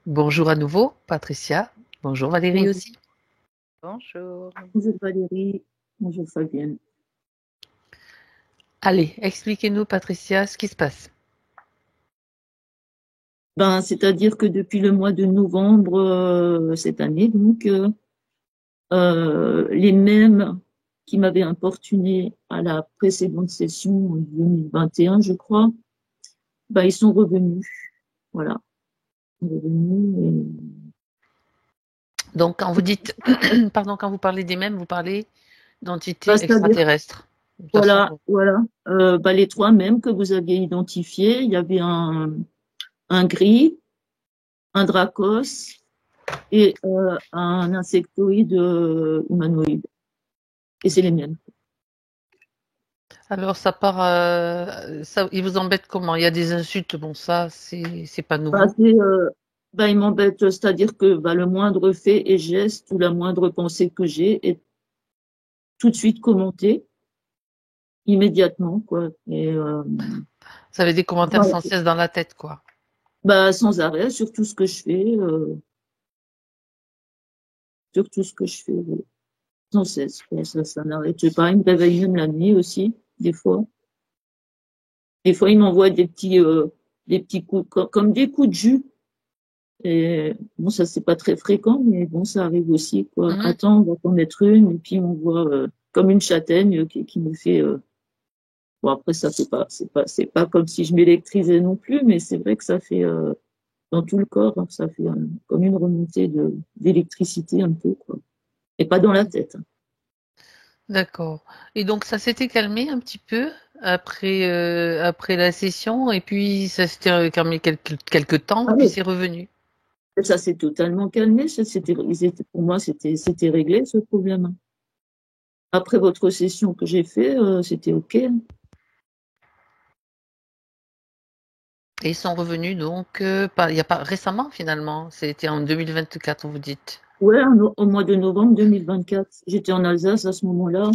Bonjour à nouveau, Patricia. Bonjour Valérie Bonjour, aussi. Bonjour. bonjour Valérie, bonjour Fabienne. Allez, expliquez-nous, Patricia, ce qui se passe. C'est-à-dire que depuis le mois de novembre cette année, les mêmes qui m'avaient importuné à la précédente session en 2021, je crois, ils sont revenus. Voilà, ils sont revenus. Donc, quand vous dites, pardon, quand vous parlez des mêmes, vous parlez d'entités C'est-à-dire, extraterrestres. De toute façon, voilà, les trois mêmes que vous aviez identifiés, il y avait un gris, un dracos et un insectoïde humanoïde. Et c'est les miennes. alors ça part, ça, ils vous embêtent comment? Il y a des insultes, bon, ça, c'est pas Bah, nouveau. c'est, euh, il m'embête, c'est-à-dire que le moindre fait et geste ou la moindre pensée que j'ai est tout de suite commentée immédiatement, quoi. Vous avez des commentaires Voilà. sans cesse dans la tête, quoi. Sans arrêt sur tout ce que je fais, sur tout ce que je fais, sans cesse, quoi. Ça n'arrête pas. Il me réveille même la nuit aussi, des fois. Des fois, il m'envoie des petits coups, comme des coups de jus. Et bon, ça, c'est pas très fréquent, mais bon, ça arrive aussi, quoi. Mhm. Attends, on va t'en mettre une, et puis on voit comme une châtaigne qui me fait. Bon, après, ça fait pas, c'est pas comme si je m'électrisais non plus, mais c'est vrai que ça fait dans tout le corps, hein, ça fait comme une remontée d'électricité un peu, quoi. Et pas dans la tête, hein. D'accord. Et donc, ça s'était calmé un petit peu après la session, et puis ça s'était calmé quelques temps, Ah puis oui, c'est revenu. ça s'est totalement calmé. Pour moi, c'était réglé ce problème, hein. Après votre session que j'ai fait, c'était OK, hein. Et ils sont revenus donc, il y a pas récemment finalement, c'était en 2024, vous dites. Ouais, au mois de novembre 2024. J'étais en Alsace à ce moment-là.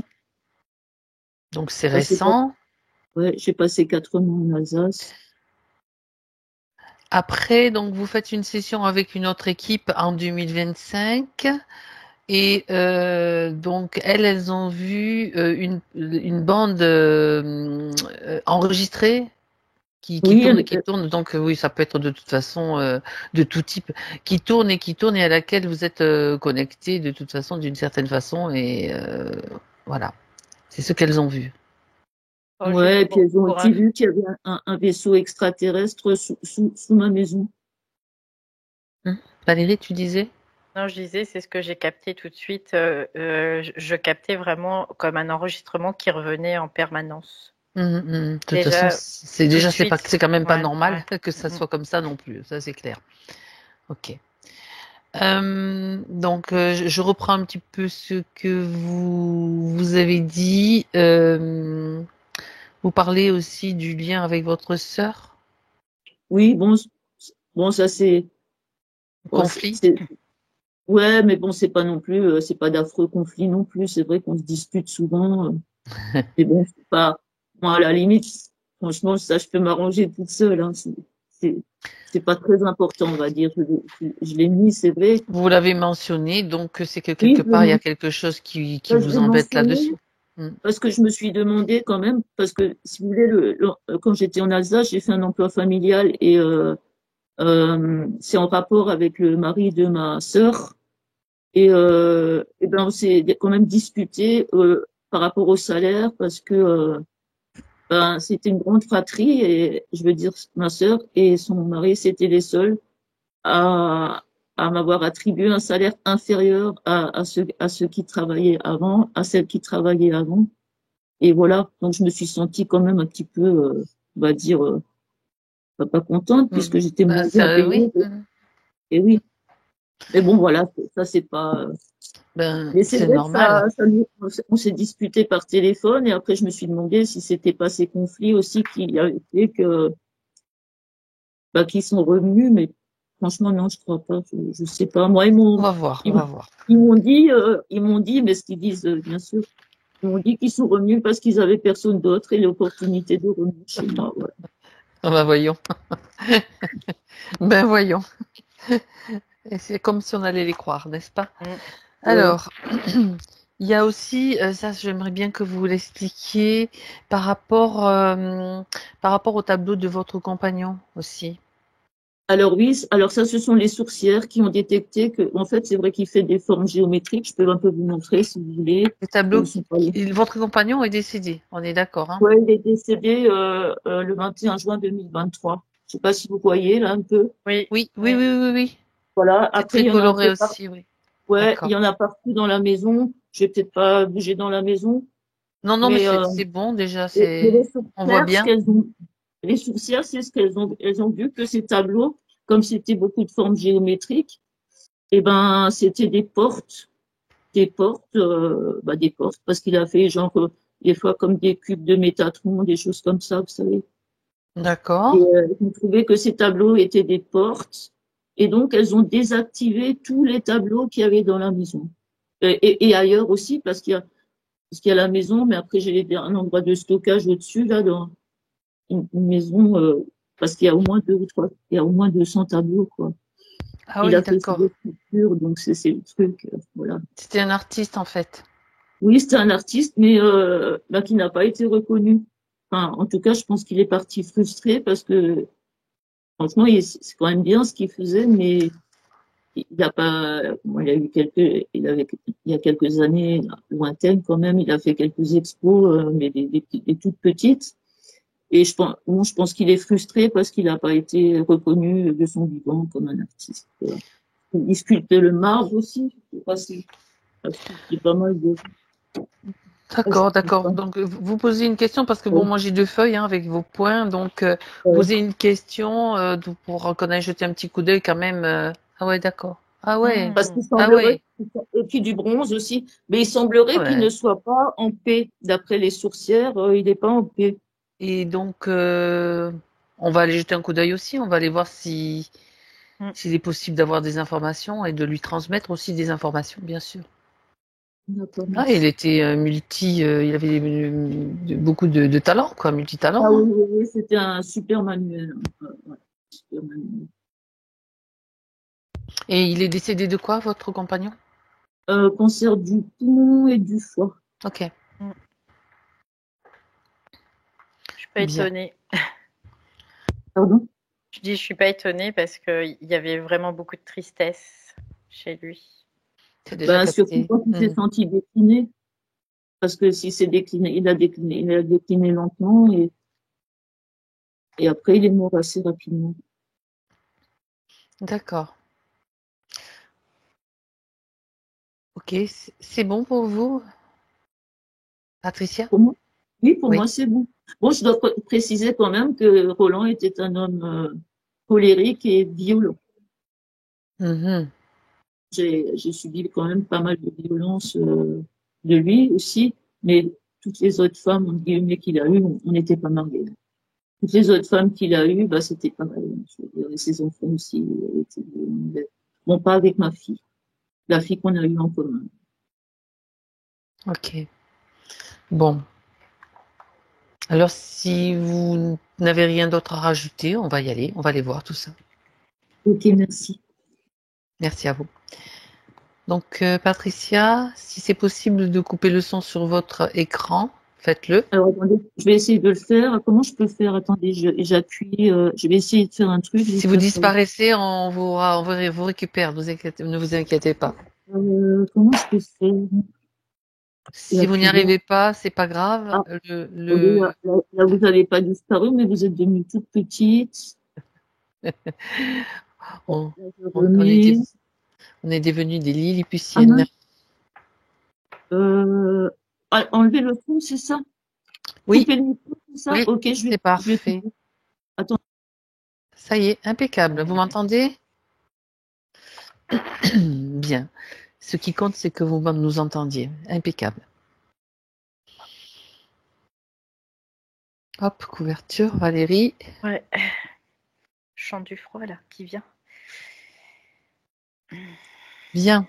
Donc c'est Passé quatre- récent. ouais, j'ai passé 4 mois en Alsace. Après, donc vous faites une session avec une autre équipe en 2025 et donc elles ont vu une bande enregistrée qui Oui, tourne et qui tourne. Donc oui, ça peut être de toute façon de tout type, qui tourne et à laquelle vous êtes connecté de toute façon d'une certaine façon et voilà. C'est ce qu'elles ont vu. Oh, juste ouais, et puis elles ont pour aussi info. vu qu'il y avait un vaisseau extraterrestre sous ma maison. Hein. Valérie, tu disais? Non, je disais, c'est ce que j'ai capté tout de suite. Je captais vraiment comme un enregistrement qui revenait en permanence. Mhm, mhm. De toute façon, Déjà, c'est tout de déjà suite. c'est quand même pas Ouais, normal ouais. que ça Mm. soit comme ça non plus. Ça c'est clair. Ok. Donc je reprends un petit peu ce que vous avez dit. Vous parlez aussi du lien avec votre sœur, Oui, bon, ça bon, conflit. ouais, mais bon, c'est pas non plus, c'est pas d'affreux conflits non plus. C'est vrai qu'on se dispute souvent, mais bon, c'est pas, moi, à la limite, franchement, ça, je peux m'arranger toute seule, hein. C'est, c'est pas très important, on va dire. Je l'ai mis, c'est vrai. Vous l'avez mentionné, donc c'est que quelque Oui, part il y a quelque chose qui je vous l'ai embête mentionné là-dessous. Mm. parce que je me suis demandé quand même, parce que si vous voulez, quand j'étais en Alsace, j'ai fait un emploi familial et c'est en rapport avec le mari de ma sœur. Et ben on s'est quand même disputé par rapport au salaire parce que c'était une grande fratrie et je veux dire ma sœur et son mari c'était les seuls à, à m'avoir attribué un salaire inférieur à ceux qui travaillaient avant, à celles qui travaillaient avant. Et voilà, donc je me suis sentie quand même un petit peu, on va dire, pas contente Mm. puisque j'étais Ben, moins bien oui. payée. Mm. Et oui, mais bon voilà, ça c'est pas. Ben Mais c'est c'est vrai que normal. on s'est disputé par téléphone et après je me suis demandé si c'était pas ces conflits aussi qui avaient fait que, qu'ils sont revenus, mais franchement non, je crois pas, je sais pas. Moi, On va voir, on ils, va voir. ils m'ont dit, mais ce qu'ils disent, bien sûr, ils m'ont dit qu'ils sont revenus parce qu'ils avaient personne d'autre et l'opportunité de revenir chez moi, voilà. On va voyons. Ben voyons. Et c'est comme si on allait les croire, n'est-ce pas? Mm. Alors, il y a aussi, ça j'aimerais bien que vous l'expliquiez par rapport au tableau de votre compagnon aussi. Alors oui, alors ça, ce sont les sourcières qui ont détecté que, en fait, c'est vrai qu'il fait des formes géométriques. Je peux un peu vous montrer si vous voulez. Le tableau, Sont pas là. votre compagnon est décédé, on est d'accord, hein? Ouais, il est décédé le 21 juin 2023. Je sais pas si vous voyez là un peu. Oui. Oui, oui, oui, oui, oui. Voilà. C'est Après, très il y en a un coloré peu partout. aussi, oui. Ouais, il D'accord. y en a partout dans la maison. Je vais peut-être pas bouger dans la maison, Non, non, mais mais c'est bon déjà, les on voit sourcières, bien. les sourcières, c'est ce elles ont vu que ces tableaux, comme c'était beaucoup de formes géométriques, et ben, c'était des portes, parce qu'il a fait genre, des fois comme des cubes de Métatron, des choses comme ça, vous savez. Et D'accord. ils ont trouvé que ces tableaux étaient des portes, et donc elles ont désactivé tous les tableaux qu'il y avait dans la maison. Et ailleurs aussi, parce qu'il y a la maison, mais après j'ai un endroit de stockage au-dessus, là, dans une maison, parce qu'il y a au moins il y a au moins 200 tableaux, quoi. Ah Il oui, a fait sur d'accord. des sculptures, donc c'est le truc, voilà. C'était un artiste en fait. Oui, c'était un artiste, mais bah, qui n'a pas été reconnu. Enfin, en tout cas, je pense qu'il est parti frustré parce que franchement, c'est quand même bien ce qu'il faisait, mais il a pas. Bon, il y a quelques années lointaines quand même, il a fait quelques expos, mais des toutes petites. Et je pense qu'il est frustré parce qu'il n'a pas été reconnu de son vivant comme un artiste. Voilà. Il sculpte le marbre aussi. Je sais pas si, parce qu'il y a pas mal de. D'accord, d'accord. Donc vous posez une question parce que bon, moi j'ai deux feuilles hein, avec vos points, donc posez une question pour qu'on aille jeter un petit coup d'œil quand même. Ah ouais, d'accord. Ah ouais, Parce qu'il ah semblerait, ouais, et puis du bronze aussi, mais il semblerait qu'il ne ouais. soit pas en paix. D'après les sourcières, il n'est pas en paix. Et donc on va aller jeter un coup d'œil aussi. On va aller voir si Mm. s'il est possible d'avoir des informations et de lui transmettre aussi des informations, bien sûr. D'accord, Ah, il merci. était il avait beaucoup de talent, quoi, multitalent. Ah oui, Hein. oui, oui, c'était un super manuel. Ouais, super manuel. Et il est décédé de quoi, votre compagnon? Cancer du poumon et du foie. Ok, Mm. Je suis pas bien. étonnée. Pardon? Je dis, je suis pas étonnée parce qu'il y avait vraiment beaucoup de tristesse chez lui. C'est déjà Ben, surtout capté. quand il s'est Mhm. senti décliné. Parce que si c'est décliné, il a décliné lentement et après il est mort assez rapidement. D'accord. Ok, c'est bon pour vous, Patricia? Pour moi, oui, pour Oui. moi, c'est bon. Bon, je dois préciser quand même que Roland était un homme colérique et violent. Mhm. J'ai subi quand même pas mal de violence de lui aussi, mais toutes les autres femmes, entre guillemets, qu'il a eues, on n'était pas mariés. Toutes les autres femmes qu'il a eues, bah, c'était pas mal. Je veux dire, et ses enfants aussi étaient violents. Bon, pas avec ma fille, la fille qu'on a eue en commun. Ok. Bon. Alors, si vous n'avez rien d'autre à rajouter, on va y aller. On va aller voir tout ça. Ok, merci. Merci à vous. Donc, Patricia, si c'est possible de couper le son sur votre écran, faites-le. Alors, attendez, je vais essayer de le faire. Comment je peux faire? Attendez, j'appuie. Je vais essayer de faire un truc. Je vais Si vous faire ça. disparaissez, vous récupère. Ne vous inquiétez pas. Comment je peux faire? Si La vous n'y cuillère. arrivez pas, c'est pas grave. Ah, attendez, là, vous n'avez pas disparu, mais vous êtes devenue toute petite. on, Là, je on est, remets. on est devenus des Ah Lilliputiennes. mince. Enlever le fond, c'est ça? Oui, Couper le micro, c'est ça? oui, Ok, c'est je vais parfait. couper. Attends. Ça y est, impeccable. Vous m'entendez? Bien. Ce qui compte, c'est que vous nous entendiez. Impeccable. Hop, couverture, Valérie. Ouais. Je sens du froid là qui vient. Bien.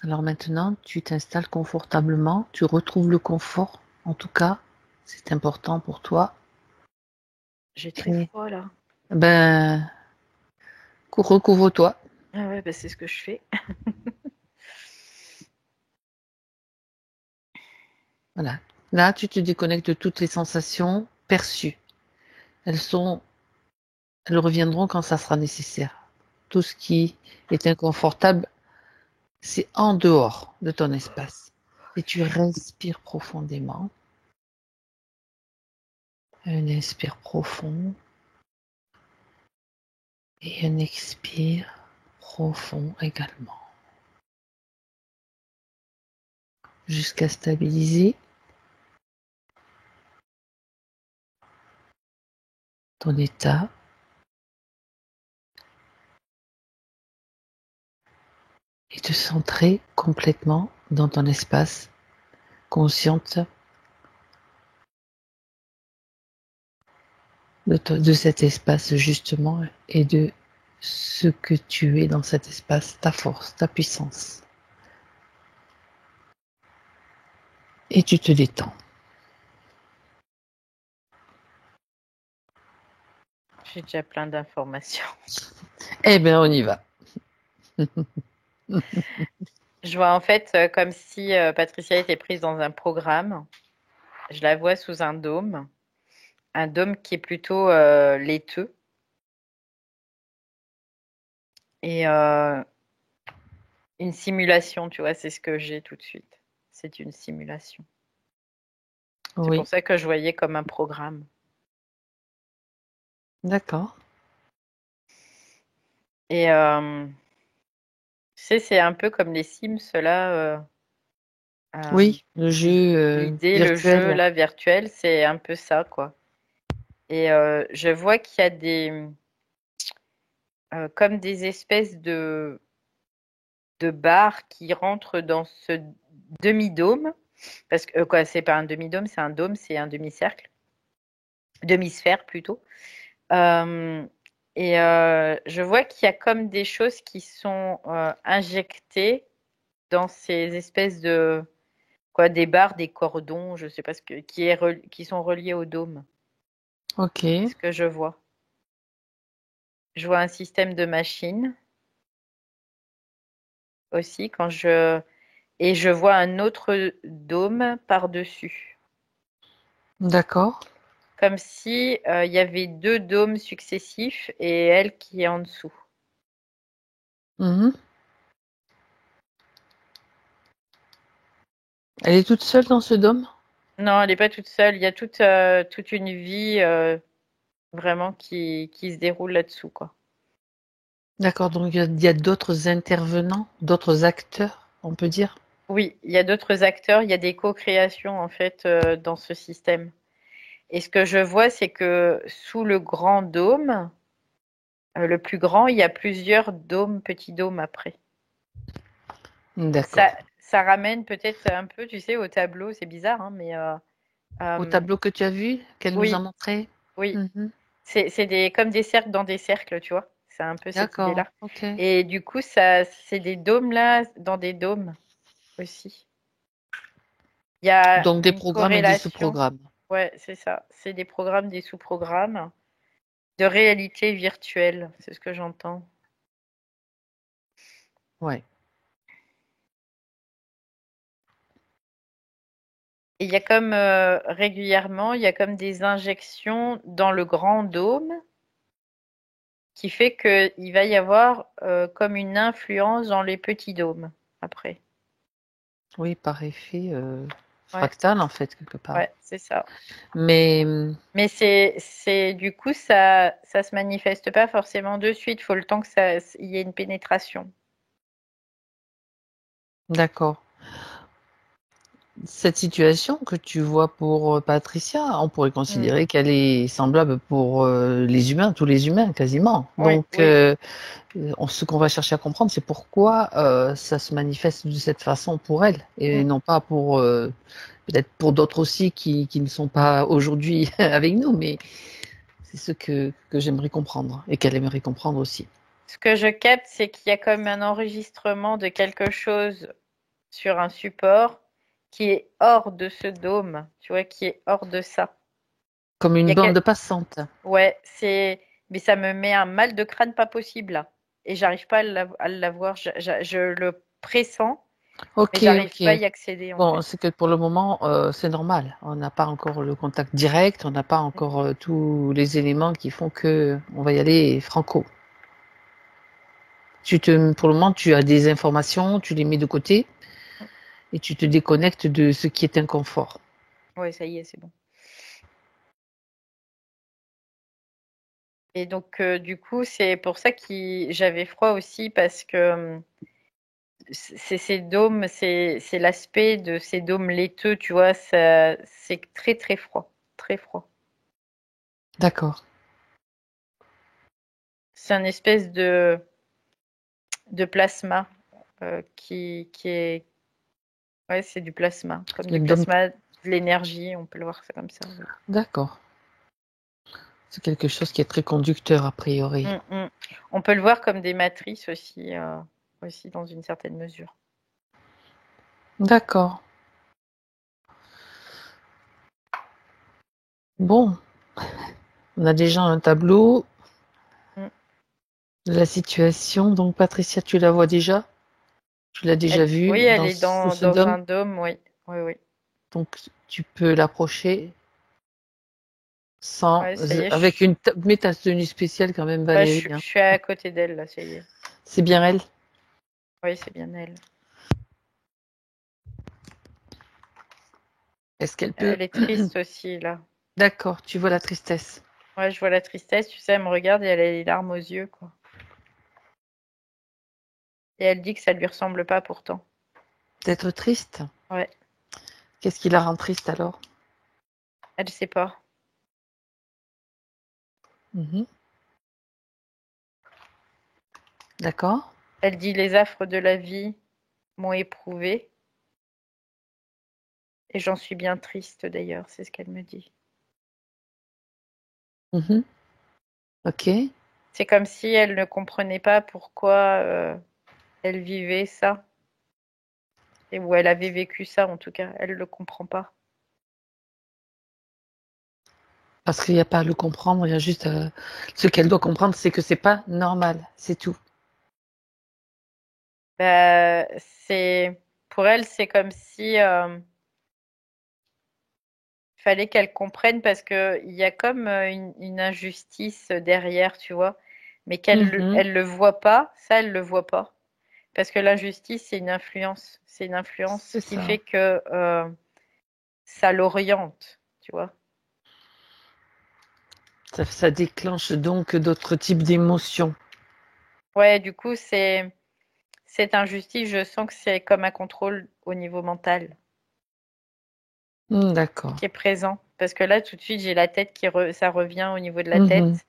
Alors maintenant, tu t'installes confortablement, tu retrouves le confort. En tout cas, c'est important pour toi. J'ai très Et, froid là. ben, Recouvre-toi. Ah ouais, bah, c'est ce que je fais. Voilà. Là, tu te déconnectes de toutes les sensations perçues. Elles reviendront quand ça sera nécessaire. Tout ce qui est inconfortable, c'est en dehors de ton espace. Et tu respires profondément. Un inspire profond et un expire profond également. Jusqu'à stabiliser ton état et te centrer complètement dans ton espace, consciente de cet espace justement et de ce que tu es dans cet espace, ta force, ta puissance. Et tu te détends. J'ai déjà plein d'informations. Eh bien, on y va. Je vois en fait comme si Patricia était prise dans un programme. Je la vois sous un dôme qui est plutôt laiteux. Et une simulation, tu vois, c'est ce que j'ai tout de suite. C'est une simulation. C'est Oui, pour ça que je voyais comme un programme. d'accord. Et tu sais, c'est un peu comme les Sims, là. Oui, le jeu L'idée, le jeu virtuel. là virtuel, c'est un peu ça, quoi. Et je vois qu'il y a des comme des espèces de barres qui rentrent dans ce demi-dôme. Parce que quoi, c'est pas un demi-dôme, c'est un demi-cercle, demi-sphère plutôt. Euh, et je vois qu'il y a comme des choses qui sont injectées dans ces espèces de quoi, des barres, des cordons, je sais pas ce que, qui sont reliés au dôme. Ok, C'est ce que je vois. Je vois un système de machines aussi et je vois un autre dôme par-dessus. d'accord. Comme si il y avait deux dômes successifs et elle qui est en dessous. Mhm. Elle est toute seule dans ce dôme? Non, elle n'est pas toute seule. Il y a toute une vie vraiment qui se déroule là-dessous, quoi. D'accord, donc il y a d'autres intervenants, d'autres acteurs, on peut dire? Oui, il y a d'autres acteurs, il y a des co-créations en fait dans ce système. Et ce que je vois, c'est que sous le grand dôme, le plus grand, il y a plusieurs dômes, petits dômes après. D'accord. Ça ramène peut-être un peu, tu sais, au tableau. C'est bizarre, hein, mais Au euh, tableau que tu as vu, qu'elle nous a oui, montré? oui. Mhm. C'est comme des cercles dans des cercles, tu vois. C'est un peu cette D'accord, idée-là. ok. Et du coup, ça, c'est des dômes là, dans des dômes aussi. Il y a Donc des une programmes et des corrélation. sous-programmes. Ouais, c'est ça. C'est des programmes, des sous-programmes de réalité virtuelle. C'est ce que j'entends. Ouais. Et il y a comme régulièrement, il y a comme des injections dans le grand dôme qui fait qu'il va y avoir comme une influence dans les petits dômes après. Oui, par effet Ouais, fractal en fait, quelque part. ouais, c'est ça. Mais Mais du coup, ça se manifeste pas forcément de suite. Il faut le temps que il y ait une pénétration. d'accord. Cette situation que tu vois pour Patricia, on pourrait Mm. considérer qu'elle est semblable pour les humains, tous les humains quasiment. Oui, Donc, oui. ce qu'on va chercher à comprendre, c'est pourquoi ça se manifeste de cette façon pour elle, et Mm. non pas pour peut-être pour d'autres aussi qui ne sont pas aujourd'hui avec nous, mais c'est ce que j'aimerais comprendre et qu'elle aimerait comprendre aussi. Ce que je capte, c'est qu'il y a comme un enregistrement de quelque chose sur un support qui est hors de ce dôme, tu vois, qui est hors de ça. Comme Il y une a quel- bande passante. Ouais, mais ça me met un mal de crâne pas possible là. et j'arrive pas à l'avoir. Je le pressens, Ok, mais j'arrive ok. pas à y accéder en Bon, fait. c'est que pour le moment, c'est normal. On n'a pas encore le contact direct, on n'a pas encore tous les éléments qui font que on va y aller franco. Pour le moment, tu as des informations, tu les mets de côté et tu te déconnectes de ce qui est inconfort. Ouais, ça y est, c'est bon. Et donc, du coup, c'est pour ça que j'avais froid aussi parce que c'est ces dômes, c'est l'aspect de ces dômes laiteux, tu vois, ça, c'est très très froid, très froid. D'accord. C'est un espèce de plasma qui est, ouais, c'est du plasma, comme Le du dôme. plasma, de l'énergie, on peut le voir ça comme ça. Oui. D'accord. C'est quelque chose qui est très conducteur a priori. On peut le voir comme des matrices aussi, aussi dans une certaine mesure. D'accord. Bon, on a déjà un tableau Mm. de la situation. Donc, Patricia, tu la vois déjà? Tu l'as déjà Oui, vue elle dans est ce dans dôme? un dôme, oui, oui, oui. Donc, tu peux l'approcher sans, Ouais, ça y est, avec une, mets ta tenue spéciale quand même, ouais, Valérie, je hein. suis à côté d'elle, là, ça y est. C'est bien elle? Oui, c'est bien elle. Est-ce qu'elle peut? Elle est triste aussi, là. D'accord, tu vois la tristesse. Ouais, je vois la tristesse, tu sais, elle me regarde et elle a les larmes aux yeux, quoi. Et elle dit que ça lui ressemble pas pourtant. D'être triste? Ouais, Qu'est-ce qui la rend triste alors? elle sait pas. Mhm. D'accord. Elle dit les affres de la vie m'ont éprouvée et j'en suis bien triste d'ailleurs, c'est ce qu'elle me dit. Mhm. Ok. C'est comme si elle ne comprenait pas pourquoi elle vivait ça, et où elle avait vécu ça en tout cas. Elle ne le comprend pas. Parce qu'il n'y a pas à le comprendre, il y a juste ce qu'elle doit comprendre, c'est que c'est pas normal, c'est tout. Bah, pour elle, c'est comme si fallait qu'elle comprenne parce que il y a comme une injustice derrière, tu vois, mais Mhm. elle le voit pas. Ça, elle le voit pas parce que l'injustice, c'est une influence. C'est une influence C'est qui ça. fait que ça l'oriente, tu vois. Ça déclenche donc d'autres types d'émotions. Ouais, du coup, cette injustice, je sens que c'est comme un contrôle au niveau mental D'accord. qui est présent. Parce que là, tout de suite, j'ai la tête ça revient au niveau de la Mhm. tête.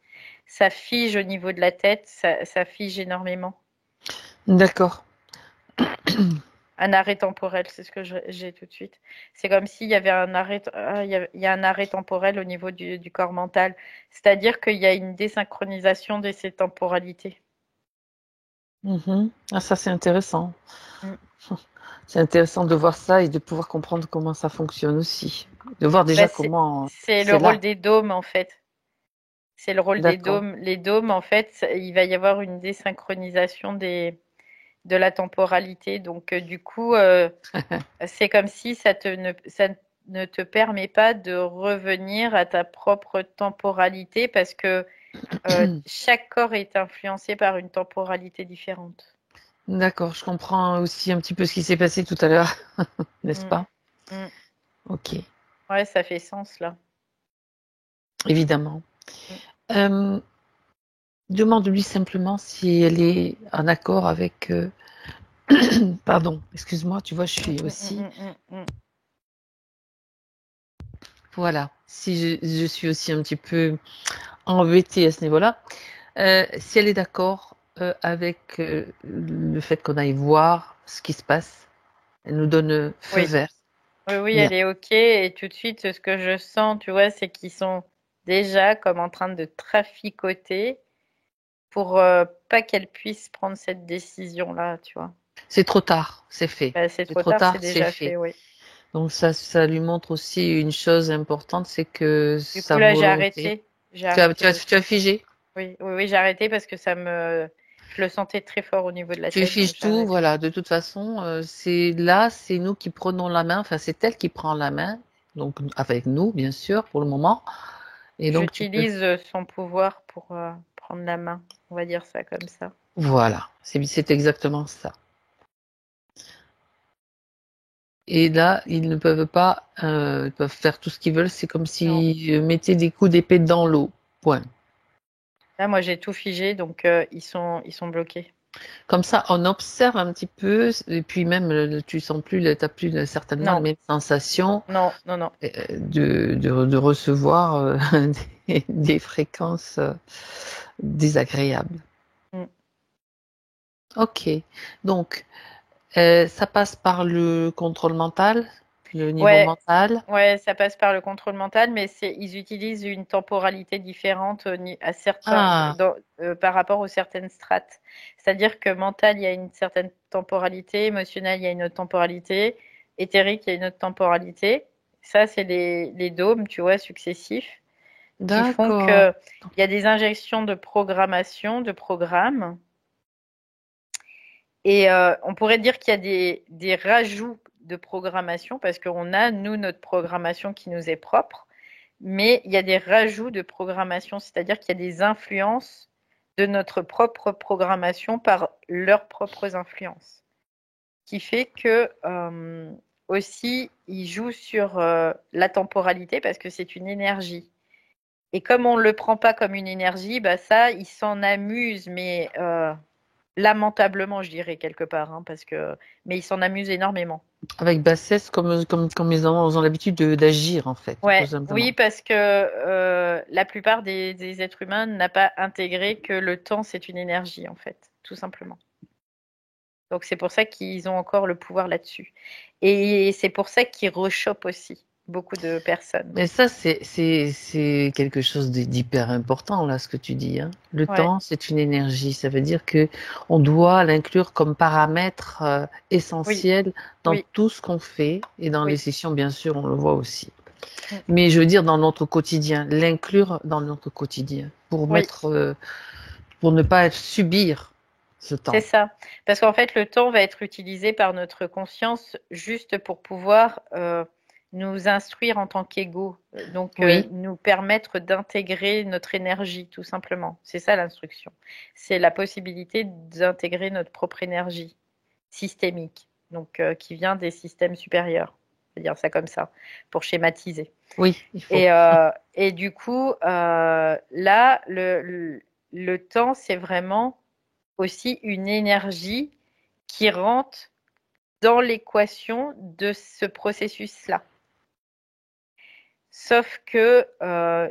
Ça fige au niveau de la tête, ça fige énormément. D'accord. Un arrêt temporel, c'est ce que j'ai tout de suite. C'est comme s'il y avait un arrêt, il y a un arrêt temporel au niveau du corps mental. C'est-à-dire qu'il y a une désynchronisation de ces temporalités. Mhm. Ah, ça, c'est intéressant. Mm. C'est intéressant de voir ça et de pouvoir comprendre comment ça fonctionne aussi. De voir Bah, déjà comment c'est le c'est rôle là. des dômes, en fait. C'est le rôle des D'accord. dômes. Les dômes, en fait, il va y avoir une désynchronisation de la temporalité. Donc, du coup, c'est comme si ça ne te permet pas de revenir à ta propre temporalité parce que chaque corps est influencé par une temporalité différente. D'accord, je comprends aussi un petit peu ce qui s'est passé tout à l'heure, n'est-ce Mm, pas? mm. Ok, Ouais, ça fait sens là. évidemment. Mm, Euh, demande-lui simplement si elle est en accord avec. Pardon, excuse-moi, tu vois, je mm, suis mm, aussi. mm, mm, mm. Voilà, si je suis aussi un petit peu embêtée à ce niveau-là. Si elle est d'accord avec le fait qu'on aille voir ce qui se passe, elle nous donne feu Oui, vert. oui, oui, Bien. elle est OK. Et tout de suite, ce que je sens, tu vois, c'est qu'ils sont déjà comme en train de traficoter pour pas qu'elle puisse prendre cette décision-là, tu vois. C'est trop tard, c'est fait. Bah, c'est C'est trop trop tard, c'est tard, c'est déjà fait. fait, oui. Donc ça lui montre aussi une chose importante, c'est que Du coup, sa là, j'ai volonté. arrêté. J'ai arrêté, oui. Tu as figé? Oui, oui, oui, j'ai arrêté parce que ça me, Je le sentais très fort au niveau de la Tu tête. fiches tout, voilà. De toute façon, c'est nous qui prenons la main. Enfin, c'est elle qui prend la main, donc avec nous, bien sûr, pour le moment. Et donc, J'utilise son pouvoir pour prendre la main. On va dire ça comme ça. Voilà, c'est exactement ça. Et là, ils ne peuvent pas, ils peuvent faire tout ce qu'ils veulent. C'est comme s'ils mettaient des coups d'épée dans l'eau. Point. Là, moi, j'ai tout figé, donc ils sont bloqués. Comme ça, on observe un petit peu, et puis même, tu sens plus, t'as plus certainement Non. la même sensation Non. de recevoir des fréquences désagréables. Ok, donc ça passe par le contrôle mental, le niveau mental. Ouais, ça passe par le contrôle mental, mais ils utilisent une temporalité différente à certains, par rapport aux certaines strates. C'est-à-dire que mental, il y a une certaine temporalité, émotionnel, il y a une autre temporalité, éthérique, il y a une autre temporalité. Ça, c'est les dômes, tu vois, successifs, qui font que il y a des injections de programmation, de programmes. Et on pourrait dire qu'il y a des rajouts de programmation parce qu'on a, nous, notre programmation qui nous est propre, mais il y a des rajouts de programmation, c'est-à-dire qu'il y a des influences de notre propre programmation par leurs propres influences. Ce qui fait que aussi, ils jouent sur la temporalité parce que c'est une énergie. Et comme on ne le prend pas comme une énergie, bah ça, ils s'en amusent, mais lamentablement, je dirais quelque part, hein, mais ils s'en amusent énormément. Avec bassesse, comme ils ont l'habitude d'agir en fait. Ouais, oui, parce que la plupart des êtres humains n'a pas intégré que le temps c'est une énergie en fait, tout simplement. Donc c'est pour ça qu'ils ont encore le pouvoir là-dessus. Et c'est pour ça qu'ils rechopent aussi beaucoup de personnes. Mais ça, c'est quelque chose d'hyper important, là, ce que tu dis. Hein. Le temps, c'est une énergie. Ça veut dire que on doit l'inclure comme paramètre essentiel dans tout ce qu'on fait. Et dans les sessions, bien sûr, on le voit aussi. Mais je veux dire, dans notre quotidien, l'inclure dans notre quotidien. Pour pour ne pas subir ce temps. C'est ça. Parce qu'en fait, le temps va être utilisé par notre conscience juste pour pouvoir nous instruire en tant qu'ego, donc nous permettre d'intégrer notre énergie, tout simplement. C'est ça l'instruction. C'est la possibilité d'intégrer notre propre énergie systémique, donc qui vient des systèmes supérieurs. Je vais dire ça comme ça, pour schématiser. Oui, il faut. Et du coup, là, le temps, c'est vraiment aussi une énergie qui rentre dans l'équation de ce processus-là. Sauf que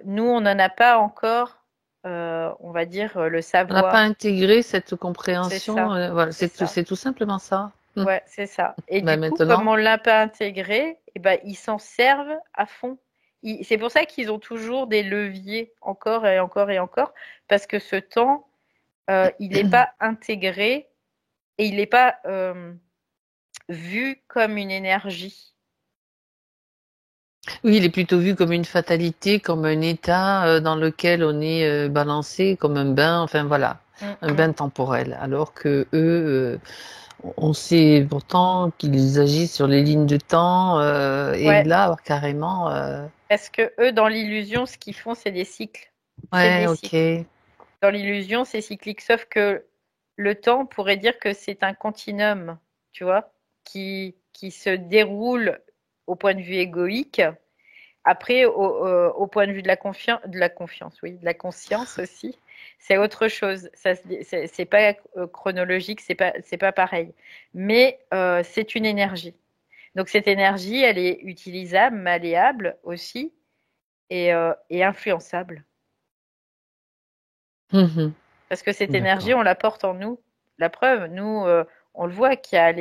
nous, on n'en a pas encore, on va dire, le savoir. On n'a pas intégré cette compréhension. Voilà, c'est tout simplement ça. Ouais, c'est ça. Et du coup, comme on ne l'a pas intégré, ils s'en servent à fond. C'est pour ça qu'ils ont toujours des leviers encore et encore et encore, parce que ce temps, il n'est pas intégré et il n'est pas vu comme une énergie. Oui, il est plutôt vu comme une fatalité, comme un état dans lequel on est balancé, comme un bain, enfin voilà, un bain temporel. Alors que eux, on sait pourtant qu'ils agissent sur les lignes de temps et là, carrément. Parce que eux, dans l'illusion, ce qu'ils font, c'est des cycles. Ouais, ok. Cycles. Dans l'illusion, c'est cyclique. Sauf que le temps, on pourrait dire que c'est un continuum, tu vois, qui se déroule au point de vue égoïque. Après, au point de vue de la confiance, oui, de la conscience aussi, c'est autre chose. Ça, c'est pas chronologique, c'est pas pareil. Mais c'est une énergie. Donc cette énergie, elle est utilisable, malléable aussi, et influençable. Parce que cette énergie, on la porte en nous. La preuve, nous, on le voit qu'il y a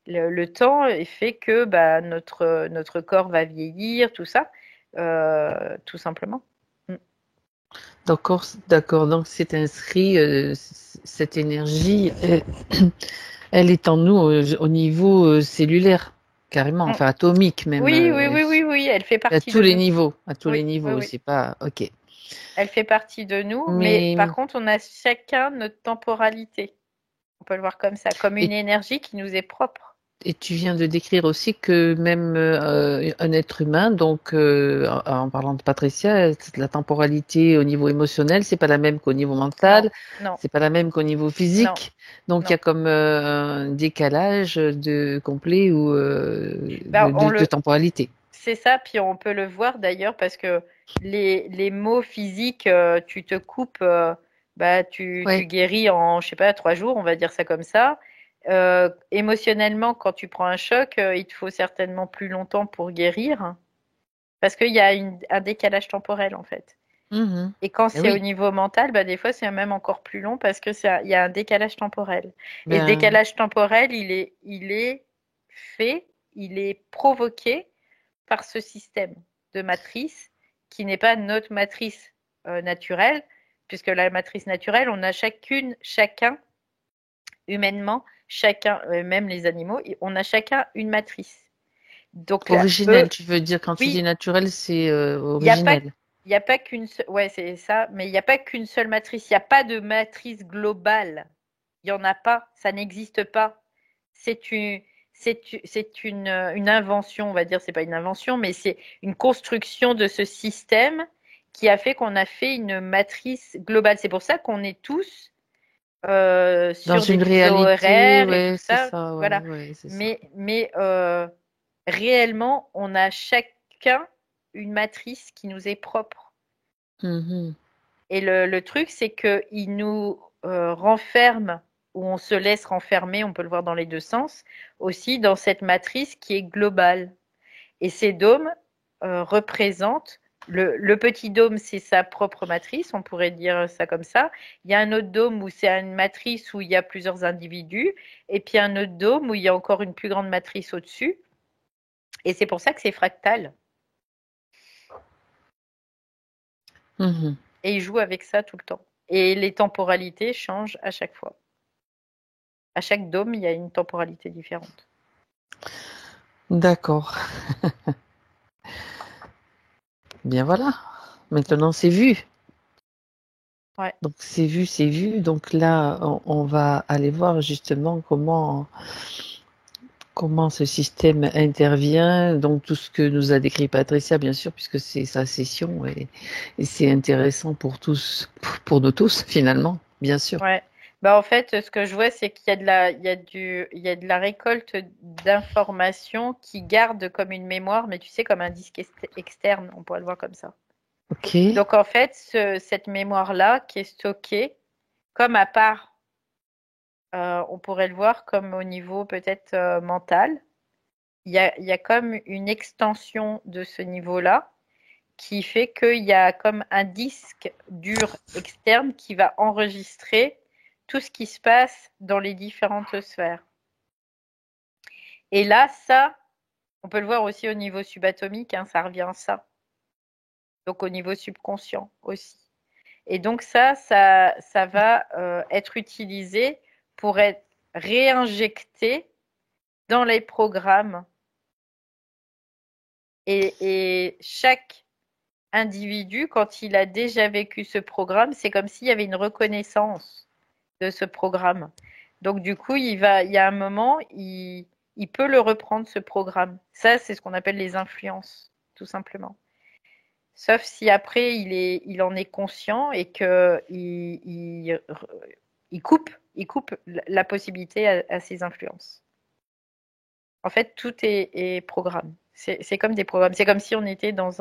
le temps fait que notre corps va vieillir, tout ça, tout simplement. D'accord. Donc c'est inscrit, cette énergie, elle est en nous au niveau cellulaire, carrément, enfin atomique même. Oui, elle fait partie à tous les niveaux. À tous les niveaux, oui. c'est pas ok. Elle fait partie de nous, mais par contre, on a chacun notre temporalité. On peut le voir comme ça, comme une Et, énergie qui nous est propre. et tu viens de décrire aussi que même un être humain, donc en parlant de Patricia, la temporalité au niveau émotionnel, c'est pas la même qu'au niveau Non, mental, non, c'est pas la même qu'au niveau non, physique. Donc il y non. a comme un décalage de complet ou Ben, de temporalité. c'est ça, puis on peut le voir d'ailleurs parce que les mots physiques, tu te coupes, bah, tu Oui. guéris en, je sais pas, 3 jours, on va dire ça comme ça. Émotionnellement, quand tu prends un choc, il te faut certainement plus longtemps pour guérir parce qu'il y a un décalage temporel en fait. Mhm. Et quand Eh c'est au oui. niveau mental, bah, des fois c'est même encore plus long parce que il y a un décalage temporel. Et ce Ben, décalage temporel, il est fait, il est provoqué par ce système de matrice qui n'est pas notre matrice naturelle, puisque la matrice naturelle, on a chacun, humainement, chacun, même les animaux, on a chacun une matrice. Donc, originel, tu veux dire, quand tu dis oui, naturel, c'est il n'y a pas, originel. il y a pas qu'une seule, ouais, c'est ça, mais il n'y a pas qu'une seule matrice, il n'y a pas de matrice globale. Il n'y en a pas, ça n'existe pas. C'est une, c'est une invention, on va dire, c'est pas une invention, mais c'est une construction de ce système qui a fait qu'on a fait une matrice globale. C'est pour ça qu'on est tous Dans sur des une fuseaux réalité, horaires et tout ouais, c'est ça, ça, ouais, voilà. ouais, c'est ça. Mais réellement, on a chacun une matrice qui nous est propre. Mhm. Et le truc, c'est qu'il nous renferme, ou on se laisse renfermer, on peut le voir dans les deux sens, aussi dans cette matrice qui est globale. Et ces dômes représentent, le petit dôme, c'est sa propre matrice, on pourrait dire ça comme ça. Il y a un autre dôme où c'est une matrice où il y a plusieurs individus, et puis un autre dôme où il y a encore une plus grande matrice au-dessus. Et c'est pour ça que c'est fractal. Mhm. Et il joue avec ça tout le temps. Et les temporalités changent à chaque fois. À chaque dôme, il y a une temporalité différente. D'accord. Bien voilà. Maintenant, c'est vu. Ouais. Donc, c'est vu, c'est vu. Donc là, on va aller voir justement comment ce système intervient. Donc, tout ce que nous a décrit Patricia, bien sûr, puisque c'est sa session et c'est intéressant pour tous, pour nous tous, finalement, bien sûr. Ouais. Bah, en fait, ce que je vois, c'est qu'il y a de la, il y a de la récolte d'informations qui garde comme une mémoire, mais tu sais, comme un disque externe, on pourrait le voir comme ça. OK. Donc, en fait, cette mémoire-là qui est stockée, comme à part, on pourrait le voir comme au niveau peut-être mental, il y a comme une extension de ce niveau-là qui fait qu'il y a comme un disque dur externe qui va enregistrer tout ce qui se passe dans les différentes sphères. Et là, ça, on peut le voir aussi au niveau subatomique, hein, ça revient à ça. Donc au niveau subconscient aussi. Et donc ça va être utilisé pour être réinjecté dans les programmes. Et chaque individu, quand il a déjà vécu ce programme, c'est comme s'il y avait une reconnaissance de ce programme. Donc du coup, il y a un moment, il peut le reprendre ce programme. Ça, c'est ce qu'on appelle les influences, tout simplement. Sauf si après il en est conscient et que il coupe la possibilité à ces influences. En fait, tout est programme. C'est comme des programmes. C'est comme si on était dans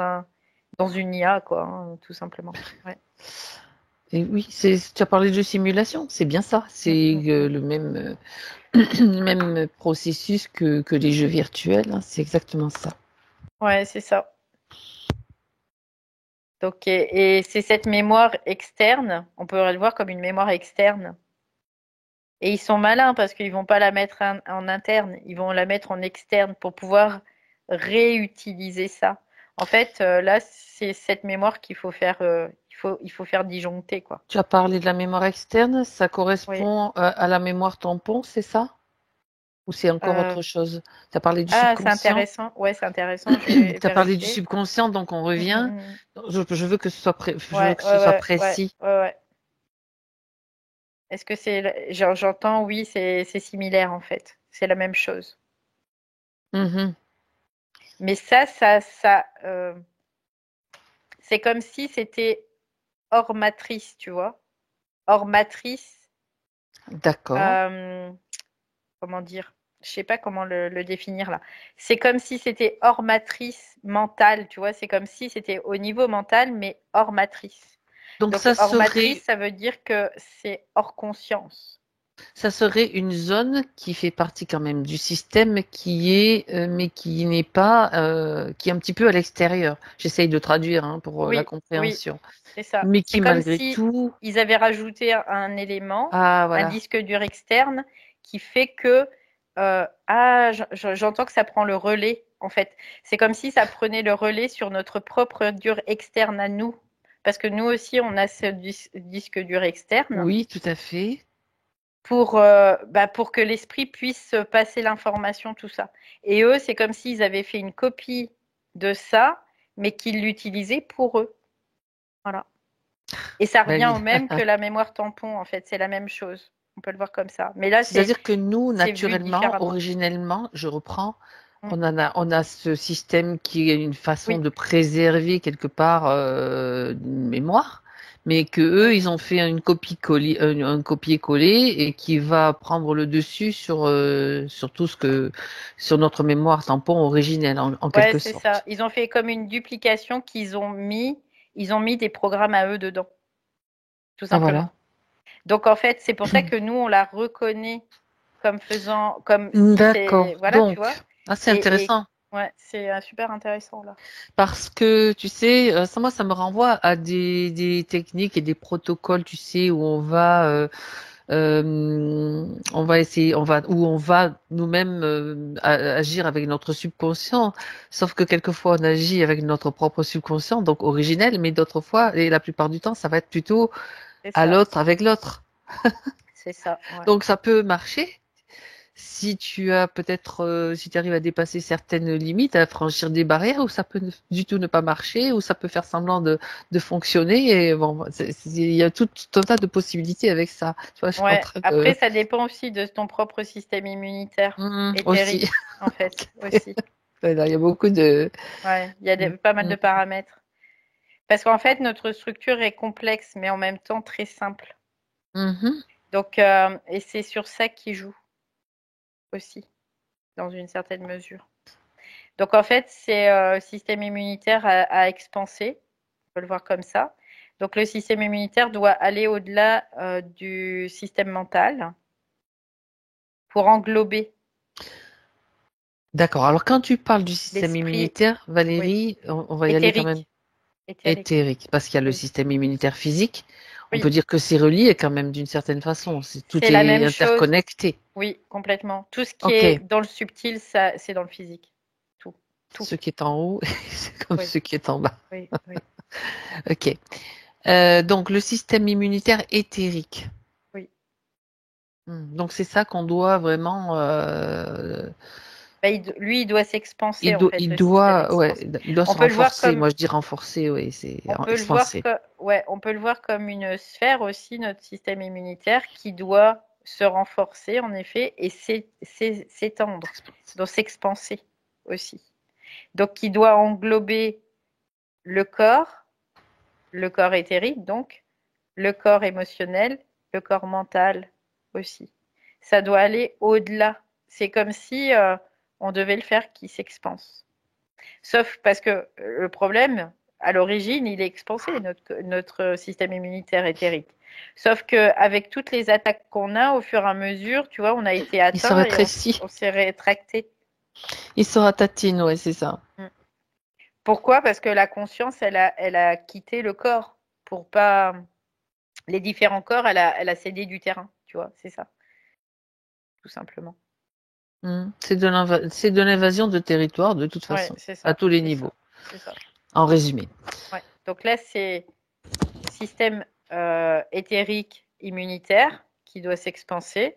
une IA, quoi, hein, tout simplement. Ouais. Et oui, tu as parlé de simulation, c'est bien ça. Mm, C'est mm, mm. le même, même processus que les jeux virtuels, hein, c'est exactement ça. Ouais, c'est ça. Donc, et c'est cette mémoire externe, on peut le voir comme une mémoire externe. Et ils sont malins parce qu'ils vont pas la mettre en interne, ils vont la mettre en externe pour pouvoir réutiliser ça. En fait, là, c'est cette mémoire qu'il faut faire, il faut faire disjoncter, quoi. Tu as parlé de la mémoire externe, ça Oui. correspond à la mémoire tampon, c'est ça? Ou c'est encore Euh, autre chose? Tu as parlé du ah, c'est subconscient? intéressant. Ouais, c'est intéressant. Je vais Tu as parlé du vérifier. subconscient, donc on Mm, mm, revient. mm. Je veux que ce soit, je veux Ouais, que ce ouais, soit ouais, ouais, précis. ouais, ouais. Est-ce que j'entends, oui, c'est similaire en fait. C'est la même chose. Mhm. Mais c'est comme si c'était hors matrice, tu vois. Hors matrice, D'accord. euh, comment dire? Je sais pas comment le définir là. C'est comme si c'était hors matrice mentale, tu vois. C'est comme si c'était au niveau mental, mais hors matrice. Donc Donc hors matrice, ça veut dire que c'est hors conscience. ça serait une zone qui fait partie quand même du système qui est, mais qui n'est pas, qui est un petit peu à l'extérieur. J'essaye de traduire hein, pour la Oui, oui, compréhension, c'est ça. mais C'est qui comme malgré si tout, ils avaient rajouté un élément, ah un voilà, disque dur externe, qui fait que j'entends que ça prend le relais, en fait. C'est comme si ça prenait le relais sur notre propre dur externe à nous. Parce que nous aussi, on a ce disque dur externe oui, tout à fait. pour que l'esprit puisse passer l'information, tout ça. Et eux, c'est comme s'ils avaient fait une copie de ça, mais qu'ils l'utilisaient pour eux. Voilà. Et ça revient Valérie. au même que la mémoire tampon, en fait, c'est la même chose. On peut le voir comme ça. Mais là, C'est-à-dire que nous, c'est vu naturellement, différemment. originellement, je reprends, Mm. on a ce système qui est une façon Oui, de préserver quelque part une mémoire, mais que eux, oui. ils ont fait une copie-coller, un copier-coller et qui va prendre le dessus sur tout ce que, sur notre mémoire tampon originelle, en Ouais, quelque c'est ça. sorte. Ils ont fait comme une duplication ils ont mis des programmes à eux dedans, tout Ah simplement. voilà. Donc en fait, c'est pour ça que nous, on la reconnaît comme si c'est, D'accord. voilà, tu vois. Donc, ah, c'est Et intéressant. ouais, c'est super intéressant là. Parce que, tu sais, moi, ça me renvoie à des techniques et des protocoles, tu sais, où on va essayer, où on va nous-mêmes agir avec notre subconscient. Sauf que quelquefois, on agit avec notre propre subconscient, donc originel, mais d'autres fois, et la plupart du temps, ça va être plutôt C'est à ça, l'autre, avec l'autre. c'est ça. Ouais. Donc, ça peut marcher. Si tu as peut-être, si tu arrives à dépasser certaines limites, à franchir des barrières, ou ça peut du tout ne pas marcher, ou ça peut faire semblant de fonctionner. Et bon, il y a tout un tas de possibilités avec ça. Tu vois, je suis en Ouais. train de... Après, ça dépend aussi de ton propre système immunitaire, Aussi. éthérique, en fait, aussi. Voilà, il y a beaucoup de... Ouais, il y a pas mal de paramètres. Parce qu'en fait, notre structure est complexe, mais en même temps très simple. Mhm. Donc, et c'est sur ça qu'il joue aussi, dans une certaine mesure. Donc, en fait, c'est système immunitaire à expanser, on peut le voir comme ça. Donc, le système immunitaire doit aller au-delà du système mental pour englober D'accord. Alors, quand tu parles du système l'esprit, immunitaire, oui, Valérie, on va y aller quand même éthérique, éthérique, éthérique, parce qu'il y a le oui, système immunitaire physique. On peut oui, dire que c'est relié quand même d'une certaine façon. c'est Tout la est même chose, interconnecté. oui, complètement. Tout ce qui Ok. est dans le subtil, ça, c'est dans le physique, tout, tout, Ce qui est en haut, c'est comme oui, ce qui est en bas. oui, oui, Ok. Donc le système immunitaire éthérique. oui. Donc c'est ça qu'on doit vraiment. Bah, lui, il doit s'expanser, en fait, Il le système doit, ouais, expansé. il doit On se peut le voir renforcer. comme Moi je dis renforcer, oui, c'est On peut le voir expanser. ouais, on peut le voir comme une sphère aussi, notre système immunitaire, qui doit se renforcer en effet et s'étendre, donc s'expanser aussi. Donc qui doit englober le corps éthérique donc, le corps émotionnel, le corps mental aussi. Ça doit aller au-delà. C'est comme si on devait le faire qui s'expanse. Sauf parce que le problème, à l'origine, il est expansé, notre système immunitaire éthérique. Sauf qu'avec toutes les attaques qu'on a, au fur et à mesure, tu vois, on a été Il se atteint et rétrécit, on s'est rétracté. il se ratatine, ouais, c'est ça. Mm. Pourquoi? Parce que la conscience, elle a quitté le corps pour pas. Les différents corps, elle a cédé du terrain, tu vois, c'est ça, tout simplement. C'est de l'invasion de territoire de toute Ouais, façon, c'est à ça, tous les c'est ça, niveaux. c'est ça. En résumé. Ouais. Donc là, c'est système éthérique immunitaire qui doit s'expanser.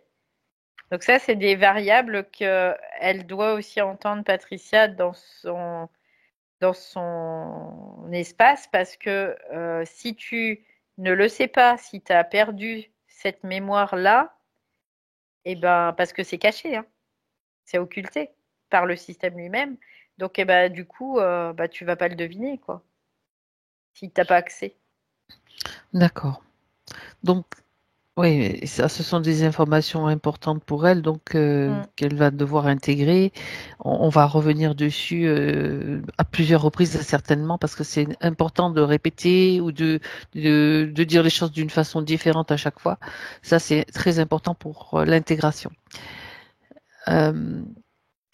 Donc ça, c'est des variables qu'elle doit aussi entendre Patricia dans son espace parce que si tu ne le sais pas, si tu as perdu cette mémoire-là, eh ben, parce que c'est caché, hein, c'est occulté par le système lui-même. Donc, eh ben, du coup, tu vas pas le deviner, quoi, si t'as pas accès. D'accord. Donc, oui, ça, ce sont des informations importantes pour elle, donc Mm. qu'elle va devoir intégrer. On va revenir dessus à plusieurs reprises certainement, parce que c'est important de répéter ou de dire les choses d'une façon différente à chaque fois. Ça, c'est très important pour l'intégration. Euh,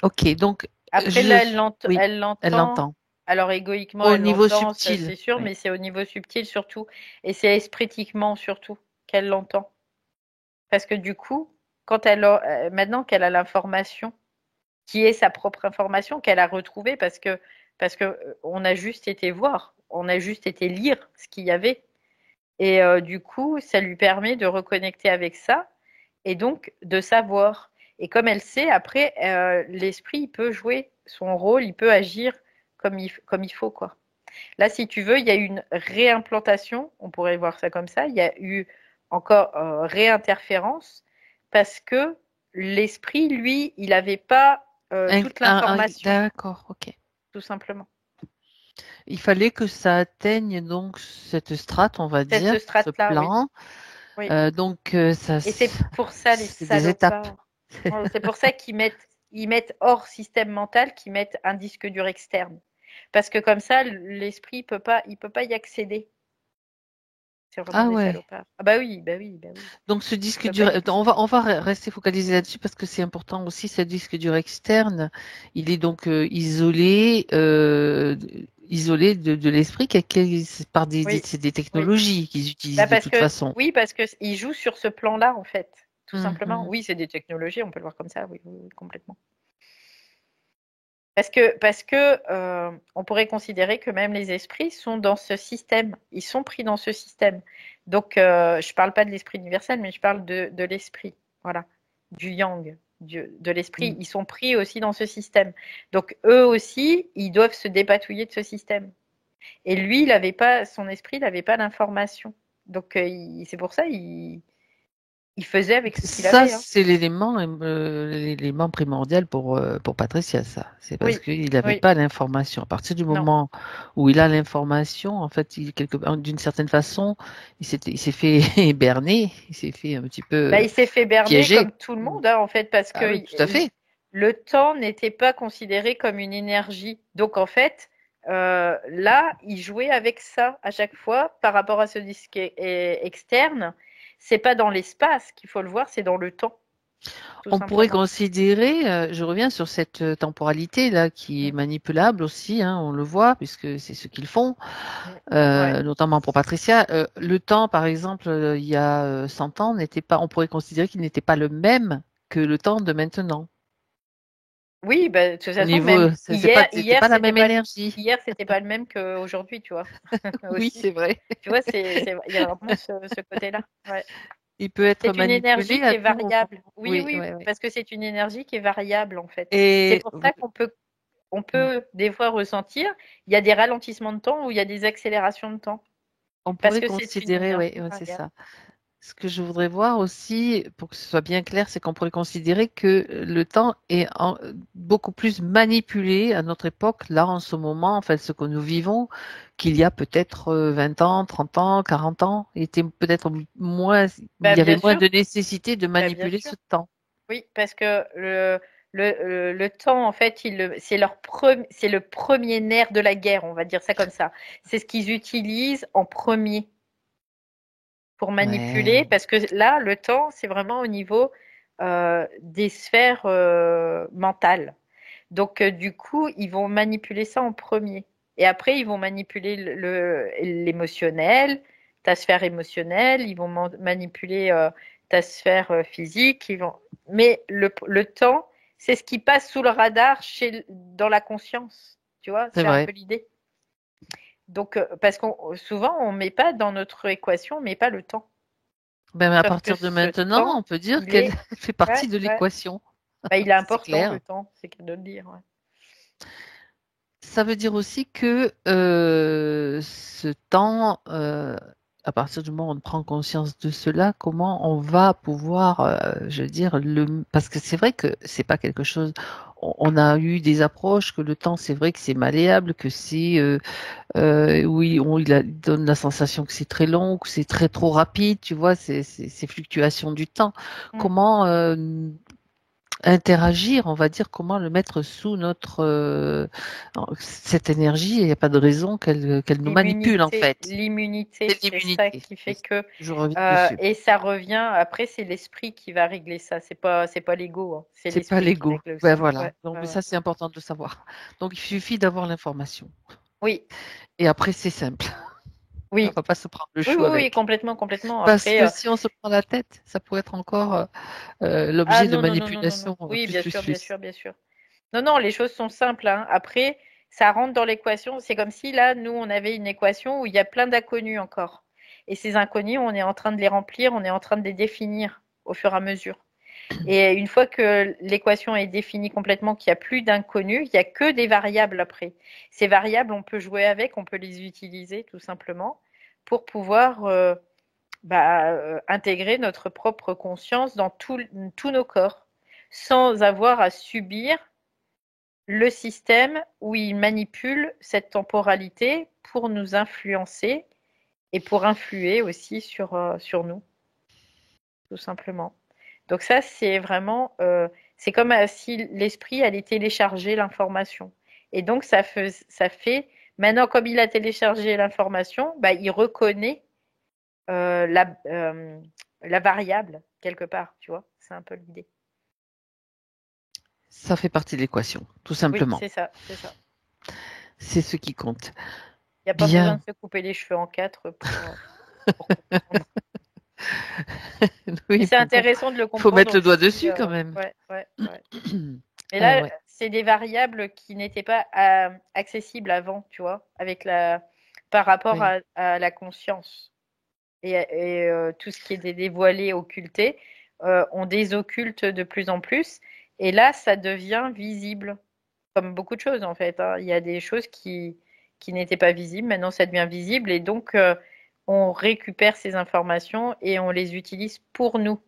ok, donc Après, là, elle oui, elle elle l'entend. l'entend. Alors, égoïquement, Au elle niveau l'entend, ça subtil, c'est sûr, oui. mais c'est au niveau subtil surtout. Et c'est espritiquement surtout qu'elle l'entend. Parce que du coup, maintenant qu'elle a l'information, qui est sa propre information, qu'elle a retrouvée, parce que on a juste été voir, on a juste été lire ce qu'il y avait. Et du coup, ça lui permet de reconnecter avec ça et donc de savoir. Et comme elle sait, après, l'esprit, il peut jouer son rôle, il peut agir comme il faut, quoi. Là, si tu veux, il y a eu une réimplantation, on pourrait voir ça comme ça, il y a eu encore réinterférence parce que l'esprit, lui, il n'avait pas toute l'information, D'accord, ok. tout simplement. Il fallait que ça atteigne donc cette strate, on va dire, Cette ce strate-là, oui. plan. Oui. Ça, Et c'est pour ça, les c'est des étapes. salopards. Ouais, c'est pour ça ils mettent hors système mental, qu'ils mettent un disque dur externe. Parce que comme ça, l'esprit il peut pas y accéder. C'est vraiment Ah des ouais. salopards. Ah bah oui, bah oui, bah oui. Il Donc ce disque peut pas dur, y accéder. on va rester focalisé là-dessus parce que c'est important aussi. Ce disque dur externe, il est donc isolé de l'esprit par Oui, c'est des oui. technologies qu'ils Bah utilisent de parce toute que façon. oui, parce que il joue sur ce plan-là en fait, tout simplement. Mhm. Oui, c'est des technologies, on peut le voir comme ça. Oui, oui, oui, complètement. Parce que on pourrait considérer que même les esprits sont dans ce système, ils sont pris dans ce système. Donc, je parle pas de l'esprit universel, mais je parle de l'esprit, voilà, du yang, de l'esprit. Ils sont pris aussi dans ce système. Donc, eux aussi, ils doivent se dépatouiller de ce système. Et lui, il avait pas, son esprit, il n'avait pas d'information. Donc, c'est pour ça, il faisait avec ce qu'il Ça, avait, hein. c'est l'élément primordial pour Patricia, ça. C'est parce Oui, qu'il n'avait oui, pas l'information. À partir du non. moment où il a l'information, en fait, d'une certaine façon, il s'est fait berner, il s'est fait un petit peu Bah, il s'est fait berner piéger. comme tout le monde, hein, en fait, parce Ah que oui, tout à fait. le temps n'était pas considéré comme une énergie. Donc, en fait, là, il jouait avec ça à chaque fois par rapport à ce disque externe. C'est pas dans l'espace qu'il faut le voir, c'est dans le temps, tout On pourrait simplement. considérer, je reviens sur cette temporalité là qui est Mm. manipulable aussi, hein, on le voit puisque c'est ce qu'ils font. Mm. Ouais. Notamment pour Patricia. Le temps, par exemple, il y a 100 ans, n'était pas, on pourrait considérer qu'il n'était pas le même que le temps de maintenant. Oui, bah, de toute Au façon, même niveau, c'était pas la même énergie. hier, c'était pas le même qu'aujourd'hui, tu vois, Oui, aussi. c'est vrai. Tu vois, il y a vraiment ce côté-là. Ouais. Il peut être C'est une énergie manipulé qui à est tout moment. variable. Oui, Oui, oui, oui, oui. parce que c'est une énergie qui est variable en fait. C'est Et pour ça on peut des fois ressentir, il y a des ralentissements de temps ou il y a des accélérations de temps on parce pourrait que c'est une considérer, énergie oui, ouais, c'est variable. ça. Ce que je voudrais voir aussi, pour que ce soit bien clair, c'est qu'on pourrait considérer que le temps est beaucoup plus manipulé à notre époque, là, en ce moment, en fait, ce que nous vivons, qu'il y a peut-être 20 ans, 30 ans, 40 ans. Il était peut-être moins, il Bah, y avait bien moins sûr, de nécessité de bah, bien manipuler sûr. ce temps. Oui, parce que le temps en fait, c'est le premier nerf de la guerre, on va dire ça comme ça. C'est ce qu'ils utilisent en premier pour manipuler, Ouais, parce que là, le temps, c'est vraiment au niveau des sphères mentales. Donc, du coup, ils vont manipuler ça en premier. Et après, ils vont manipuler l'émotionnel, ta sphère émotionnelle, ils vont manipuler ta sphère physique. Mais le temps, c'est ce qui passe sous le radar dans la conscience. Tu vois, c'est c'est un vrai. peu l'idée. Donc, parce qu'on souvent, on met pas dans notre équation, on met pas le temps. Ben, à Sauf que partir de ce maintenant, temps, on peut dire il qu'elle est, fait partie ouais, de ouais. l'équation. Bah, il est C'est important clair. le temps, c'est qu'à de le dire. Ouais. Ça veut dire aussi que ce temps à partir du moment où on prend conscience de cela, comment on va pouvoir, je veux dire, parce que c'est vrai que c'est pas quelque chose. On a eu des approches que le temps, c'est vrai que c'est malléable, que c'est, oui, il donne la sensation que c'est très long, que c'est très trop rapide, tu vois, ces fluctuations du temps. Mm. Comment interagir, on va dire, comment le mettre sous cette énergie, et il n'y a pas de raison qu'elle nous manipule, en fait. L'immunité, C'est c'est ça l'immunité. qui fait que Je reviens dessus. et ça revient. Après, c'est l'esprit qui va régler ça. C'est pas l'ego, hein. C'est C'est pas l'esprit qui l'ego. règle Ben ça. voilà. Ouais, Donc ouais, ouais. ça, c'est important de le savoir. Donc il suffit d'avoir l'information. Oui, Et après, c'est simple. On oui, va pas se prendre le oui, chou oui, oui, avec. complètement, complètement. Parce Après, que si on se prend la tête, ça pourrait être encore ah l'objet de non, non, non, non, non, non. manipulation Oui, plus, bien plus, sûr, bien plus. sûr, bien sûr. Non, non, les choses sont simples, hein. Après, ça rentre dans l'équation. C'est comme si là, nous, on avait une équation où il y a plein d'inconnus encore. Et ces inconnus, on est en train de les remplir, on est en train de les définir au fur et à mesure. Et une fois que l'équation est définie complètement, qu'il n'y a plus d'inconnus, il n'y a que des variables après. Ces variables, on peut jouer avec, on peut les utiliser tout simplement pour pouvoir intégrer notre propre conscience dans tous nos corps, sans avoir à subir le système où il manipule cette temporalité pour nous influencer et pour influer aussi sur nous, tout simplement. Donc ça, c'est vraiment, c'est comme si l'esprit allait télécharger l'information. Et donc ça fait, maintenant comme il a téléchargé l'information, bah, il reconnaît euh, la, euh, la variable quelque part, tu vois. C'est un peu l'idée. Ça fait partie de l'équation, tout Oui, simplement. c'est ça, c'est ça. C'est ce qui compte. Il n'y a pas besoin de Bien. se couper les cheveux en quatre pour comprendre. Mais Oui, c'est mais bon, intéressant de le faut comprendre mettre le doigt aussi. dessus quand même. Ouais, ouais, ouais. Mais Ah là, ouais. c'est des variables qui n'étaient pas accessibles avant, tu vois, par rapport Oui. à la conscience. Et tout ce qui est dévoilé, occulté, on désocculte de plus en plus. Et là, ça devient visible, comme beaucoup de choses en fait, hein. Il y a des choses qui n'étaient pas visibles, maintenant ça devient visible. Et donc, on récupère ces informations et on les utilise pour nous.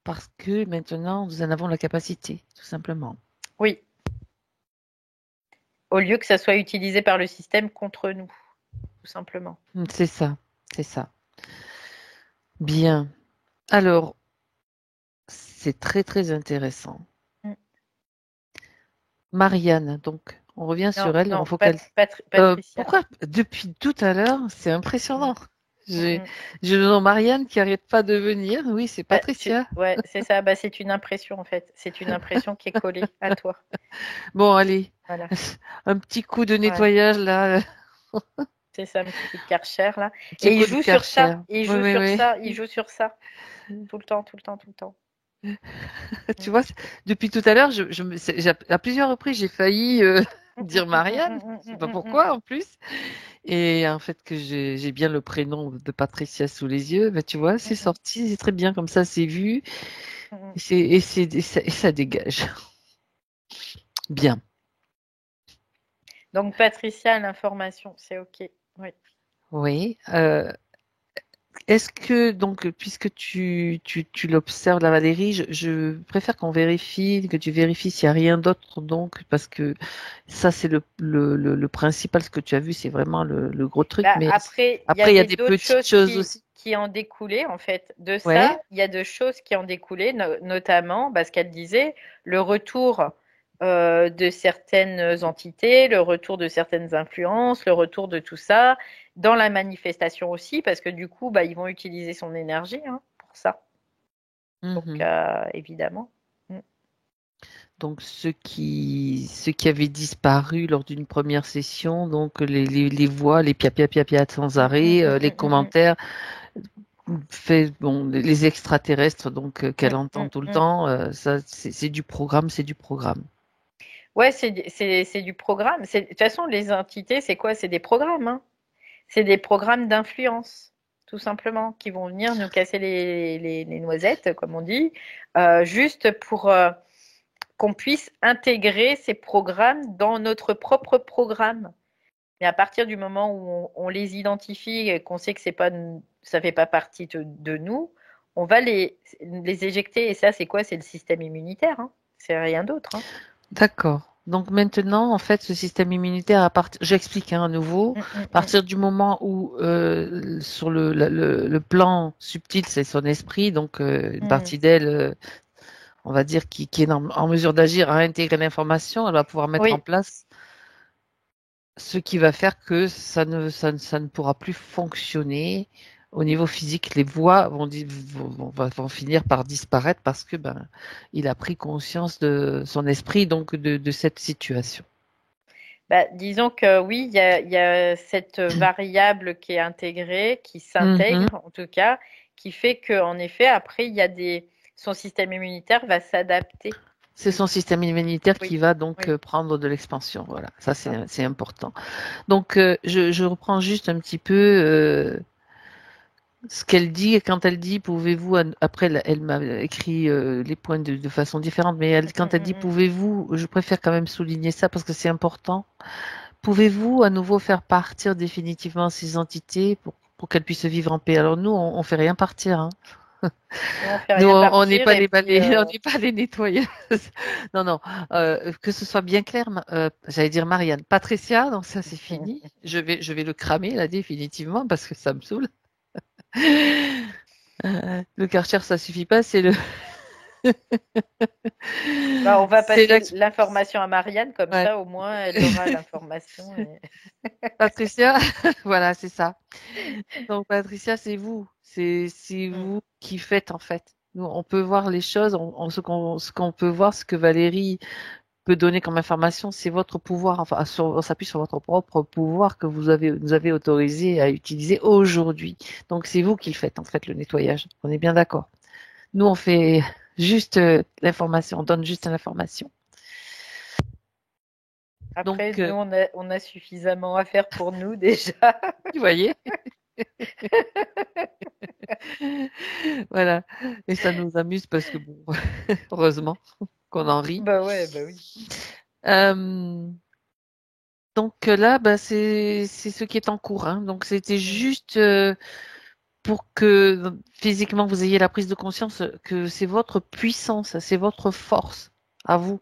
Parce que maintenant, nous en avons la capacité, tout simplement. Oui, au lieu que ça soit utilisé par le système contre nous, tout simplement. C'est ça, c'est ça. Bien. Alors, c'est très très intéressant. Mm. Marianne, donc, on revient Non, sur elle. Il non, faut qu'elle. Patricia. Pourquoi depuis tout à l'heure, c'est Mm, impressionnant. mm, J'ai mm. j'ai le nom Marianne qui arrête pas de venir. Oui, c'est Patricia. Ouais, c'est ça. Bah, c'est une impression en fait. C'est une impression qui est collée à toi. Bon, allez, Voilà. un petit coup de Ouais. nettoyage là, C'est ça, un petit coup de Karcher là. un petit Et il coup de joue sur ça. Karcher. Il Oui, joue oui, sur oui. ça. Il joue sur ça. Tout le temps, tout le temps, tout le temps. Tu vois, depuis tout à l'heure, à plusieurs reprises, j'ai failli dire Marianne. Je sais pas pourquoi en plus. Et en fait, que j'ai bien le prénom de Patricia sous les yeux, bah, tu vois, c'est sorti, c'est très bien comme ça, c'est vu, et ça dégage. Bien. Donc Patricia, l'information, c'est OK. Oui. Oui. Est-ce que, donc, puisque tu l'observes, la Valérie, je préfère qu'on vérifie, que tu vérifies s'il n'y a rien d'autre, donc, parce que ça, c'est le principal, ce que tu as vu, c'est vraiment le gros truc, Bah, mais après, il y après, il y a avait des d'autres petites choses choses aussi. qui en découlaient, en fait. De Ouais. ça, il y a deux choses qui en découlaient, notamment, ce qu'elle disait, le retour de certaines entités, le retour de certaines influences, le retour de tout ça, dans la manifestation aussi, parce que du coup, ils vont utiliser son énergie, hein, pour ça. Donc, Mhm. évidemment. Mm. Donc, ceux qui avaient disparu lors d'une première session, donc les voix, les pia pia pia pia sans Mm, mm, arrêt, mm, les mm, mm, mm. commentaires, bon, les extraterrestres, donc Mm, qu'elle entend mm, tout le mm. temps, ça, c'est du programme, c'est du programme. Ouais, c'est du programme. De toute façon, les entités, c'est quoi? C'est des programmes, hein. C'est des programmes d'influence, tout simplement, qui vont venir nous casser les noisettes, comme on dit, juste pour qu'on puisse intégrer ces programmes dans notre propre programme. Mais à partir du moment où on les identifie et qu'on sait que ça fait pas partie de nous, on va les éjecter. Et ça, c'est quoi? C'est le système immunitaire, hein. C'est rien d'autre, hein. D'accord. Donc maintenant, en fait, ce système immunitaire, j'explique à nouveau, Mm, mm, à mm. partir du moment où sur le plan subtil, c'est son esprit, donc une Mm. partie d'elle, on va dire, qui est en mesure d'agir, à intégrer l'information, elle va pouvoir mettre en Oui, place ce qui va faire que ça ne pourra plus fonctionner au niveau physique. Les voix vont finir par disparaître parce que il a pris conscience de son esprit, donc de cette situation. bah, disons que oui, il y a cette variable qui est intégrée, qui Mhm. s'intègre en tout cas, qui fait qu'en effet, après, son système immunitaire va s'adapter. C'est son système immunitaire qui Oui, va donc oui, prendre de l'expansion. Voilà, ça c'est ça. c'est important. Donc je reprends juste un petit peu ce qu'elle dit. Et quand elle dit, pouvez-vous, après elle m'a écrit les points de façon différente, mais Mm, quand elle dit, mm, mm. pouvez-vous, je préfère quand même souligner ça parce que c'est important. Pouvez-vous à nouveau faire partir définitivement ces entités pour qu'elles puissent vivre en paix? Alors nous, on fait rien partir, hein. Nous, on fait Nous, rien on n'est partir pas et les puis balais, on n'est pas les nettoyeuses. Non, non. Que ce soit bien clair, j'allais dire Marianne, Patricia, donc ça c'est fini. Je vais le cramer là définitivement parce que ça me saoule. Le Karcher, ça suffit pas, bah, on va c'est passer l'ex, l'information à Marianne, comme ouais. ça au moins elle aura l'information. Patricia, voilà, c'est ça. Donc Patricia, c'est Mm. vous qui faites en fait. Nous, on peut voir les choses, ce qu'on peut voir, ce que Valérie peut donner comme information, c'est votre pouvoir. Enfin, on s'appuie sur votre propre pouvoir que nous avez autorisé à utiliser aujourd'hui. Donc c'est vous qui le faites en fait le nettoyage. On est bien d'accord. Nous, on fait juste l'information, on donne juste l'information. Après, Donc, nous, on a suffisamment à faire pour nous déjà. vous voyez, voilà. Et ça nous amuse parce que bon, heureusement qu'on en rit. Bah ouais, bah oui. Euh, donc là, c'est ce qui est en cours, hein. Donc c'était Mm. juste pour que physiquement vous ayez la prise de conscience que c'est votre puissance, c'est votre force à vous.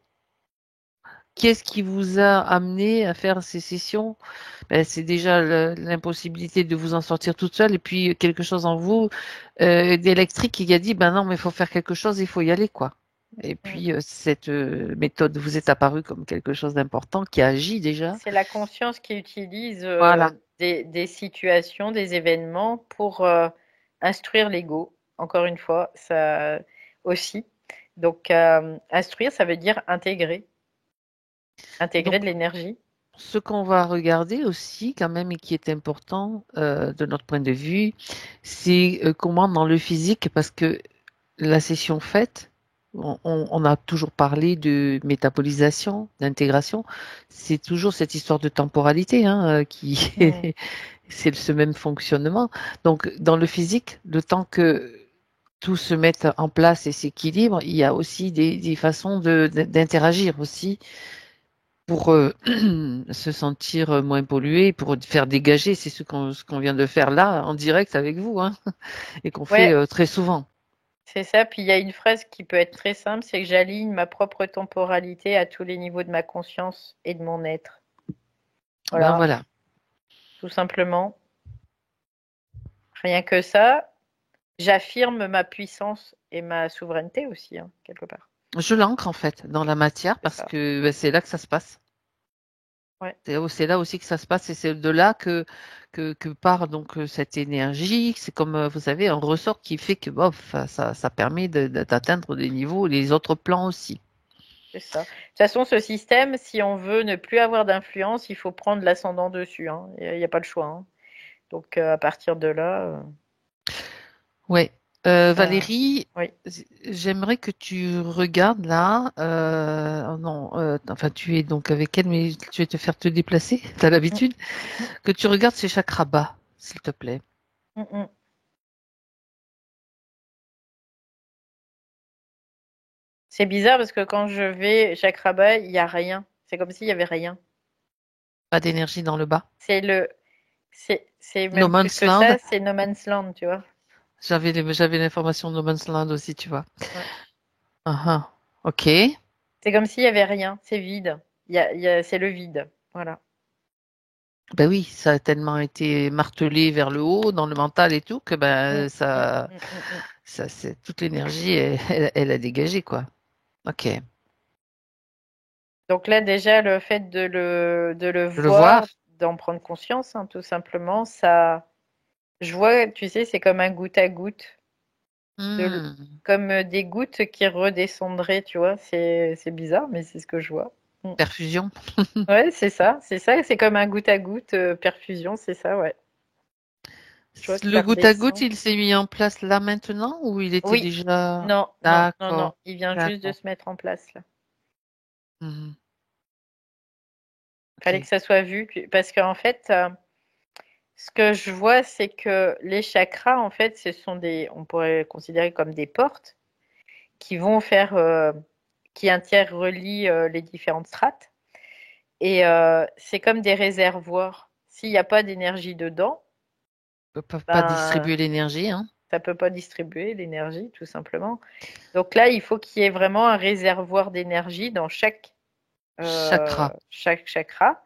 Qu'est-ce qui vous a amené à faire ces sessions? C'est déjà l'impossibilité de vous en sortir toute seule et puis quelque chose en vous d'électrique qui a dit ben non mais il faut faire quelque chose, il faut y aller quoi. Et Mm. puis cette méthode vous est apparue comme quelque chose d'important qui agit déjà. C'est la conscience qui utilise Voilà. des situations, des événements pour instruire l'ego. Encore une fois, ça aussi. Donc, instruire, ça veut dire intégrer, intégrer Donc de l'énergie. ce qu'on va regarder aussi quand même et qui est important de notre point de vue, c'est comment dans le physique, parce que la session faite, on a toujours parlé de métabolisation, d'intégration. C'est toujours cette histoire de temporalité qui Mm. c'est ce même fonctionnement. Donc dans le physique, le temps que tout se mette en place et s'équilibre, il y a aussi des façons d'interagir aussi pour se sentir moins pollué, pour faire dégager. C'est ce qu'on vient de faire là en direct avec vous, hein, et qu'on fait Ouais, très souvent. c'est ça. Puis il y a une phrase qui peut être très simple, c'est que j'aligne ma propre temporalité à tous les niveaux de ma conscience et de mon être. Ben Voilà, voilà. tout simplement. Rien que ça, j'affirme ma puissance et ma souveraineté aussi, hein, quelque part. Je l'ancre en fait dans la matière C'est parce ça. que c'est là que ça se passe. Ouais. C'est là aussi que ça se passe et c'est de là que part donc cette énergie. C'est comme vous savez un ressort qui fait que bof, ça permet d'atteindre des niveaux, les autres plans aussi. C'est ça. De toute façon, ce système, si on veut ne plus avoir d'influence, il faut prendre l'ascendant dessus, hein. Il y a pas le choix, hein. Donc, à partir de là, Ouais. ça. Valérie, Oui. j'aimerais que tu regardes là. Oh non, enfin tu es donc avec elle, mais tu vais te faire te déplacer. T'as Mm, l'habitude. mm, Que tu regardes ces chakras bas, s'il te plaît. mm, mm. C'est bizarre parce que quand je vais chakra bas, il y a rien. C'est comme s'il y avait rien. Pas d'énergie dans le bas. C'est le, c'est No même plus Man's que Land. ça, c'est No Man's Land, tu vois. J'avais l'information No Man's Land aussi, tu vois. Ouais. Ah ah. Ok. C'est comme s'il y avait rien, c'est vide. C'est le vide, voilà. Ben oui, ça a tellement été martelé vers le haut, dans le mental et tout, que Mm, ben mm, ça, mm, mm, mm. ça c'est toute l'énergie, elle a dégagé, quoi. Ok. Donc là, déjà, le fait de le De le voir. voir, d'en prendre conscience, hein, tout simplement, ça, je vois, tu sais, c'est comme un goutte à goutte, Hmm. comme des gouttes qui redescendraient, tu vois. C'est bizarre, mais c'est ce que je vois. Mm. Perfusion. Ouais, c'est ça, c'est comme un goutte à goutte, perfusion, c'est ça, ouais. Je vois que Le ça goutte à goutte, redescend. il s'est mis en place là maintenant ou il était Oui, déjà... non, non, non, non, D'accord, il vient juste de d'accord. se mettre en place là. Mhm. Fallait que Ok. ça soit vu, parce qu'en fait, ce que je vois, c'est que les chakras, en fait, ce sont on pourrait considérer comme des portes qui vont faire, qui interrelient les différentes strates. Et c'est comme des réservoirs. S'il n'y a pas d'énergie dedans, Ils peuvent pas ben, distribuer l'énergie, hein. ça peut pas distribuer l'énergie, tout simplement. Donc là, il faut qu'il y ait vraiment un réservoir d'énergie dans Chakra. chaque chakra,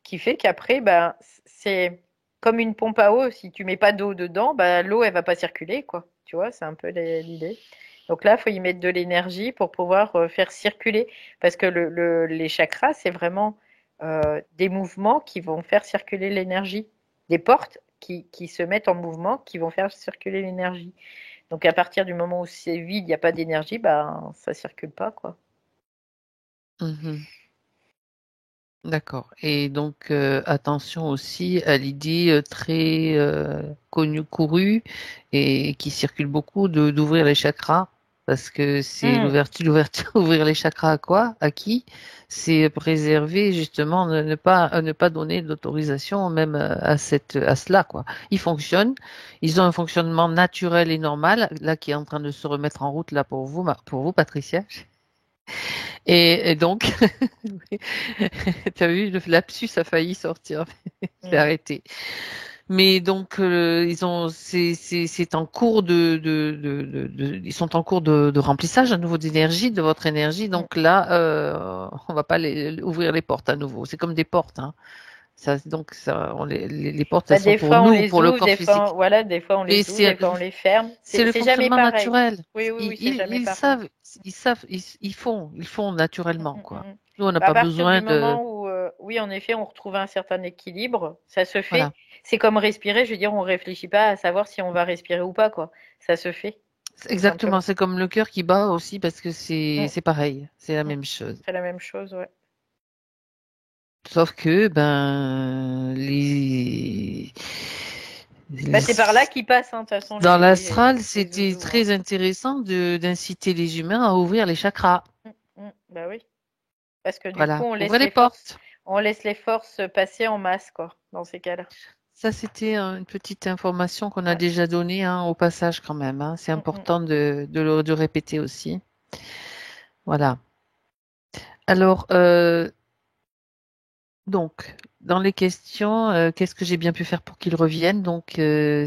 qui fait qu'après, ben, c'est comme une pompe à eau. Si tu mets pas d'eau dedans, ben, l'eau, elle va pas circuler, quoi. Tu vois, c'est un peu l'idée. Donc là, il faut y mettre de l'énergie pour pouvoir faire circuler. Parce que les chakras, c'est vraiment des mouvements qui vont faire circuler l'énergie. Des portes qui se mettent en mouvement, qui vont faire circuler l'énergie. Donc à partir du moment où c'est vide, il n'y a pas d'énergie, ben ça circule pas, quoi. Mhm. D'accord. Et donc, attention aussi à l'idée très connue, courue et qui circule beaucoup d'ouvrir les chakras. Parce que c'est Hmm. l'ouverture, ouvrir les chakras à quoi? À qui? C'est préserver justement, ne pas donner d'autorisation même à cela, quoi. Ils fonctionnent, ils ont un fonctionnement naturel et normal, là qui est en train de se remettre en route là pour vous, pour vous, Patricia. Et donc, tu as vu, le lapsus a failli sortir. C'est Hmm. arrêté. Mais donc, c'est en cours ils sont en cours de remplissage à nouveau d'énergie, de votre énergie. Hmm. Donc là, on va pas ouvrir les portes à nouveau. C'est comme des portes, hein. Ça, donc, les portes, elles Bah, sont des pour fois on nous, les pour le ouvre, corps des fois, physique. voilà, des fois on Mais les ouvre, des fois on les ferme. c'est le C'est jamais fonctionnement pareil. naturel. Oui, oui, oui, c'est jamais Ils pareil. savent, ils font Mm, naturellement, mm, quoi. mm, mm. Nous, on n'a Bah, à pas partir du besoin de, moment où, oui, en effet, on retrouve un certain équilibre, ça se fait. voilà. C'est comme respirer, je veux dire, on réfléchit pas à savoir si on va respirer ou pas, quoi. Ça se fait, tout Exactement, simplement. c'est comme le cœur qui bat aussi parce que Mm, c'est pareil, c'est la mm. même chose. C'est la même chose, ouais. Sauf que ben Bah, c'est par là les- qu'ils passent, hein, de toute façon, dans l'astral, les c'était zouzous, hein. très intéressant de d'inciter les humains à ouvrir les chakras. Mm, mm. Bah oui. Parce que du coup, Voilà, ouvrez les portes. on laisse les forces passer en masse, quoi, dans ces cas-là. Ça, c'était une petite information qu'on a Ouais. déjà donnée hein, au passage quand même, hein. C'est Mm, mm. important de répéter aussi. Voilà. Alors, donc, dans les questions, qu'est-ce que j'ai bien pu faire pour qu'ils reviennent? Donc,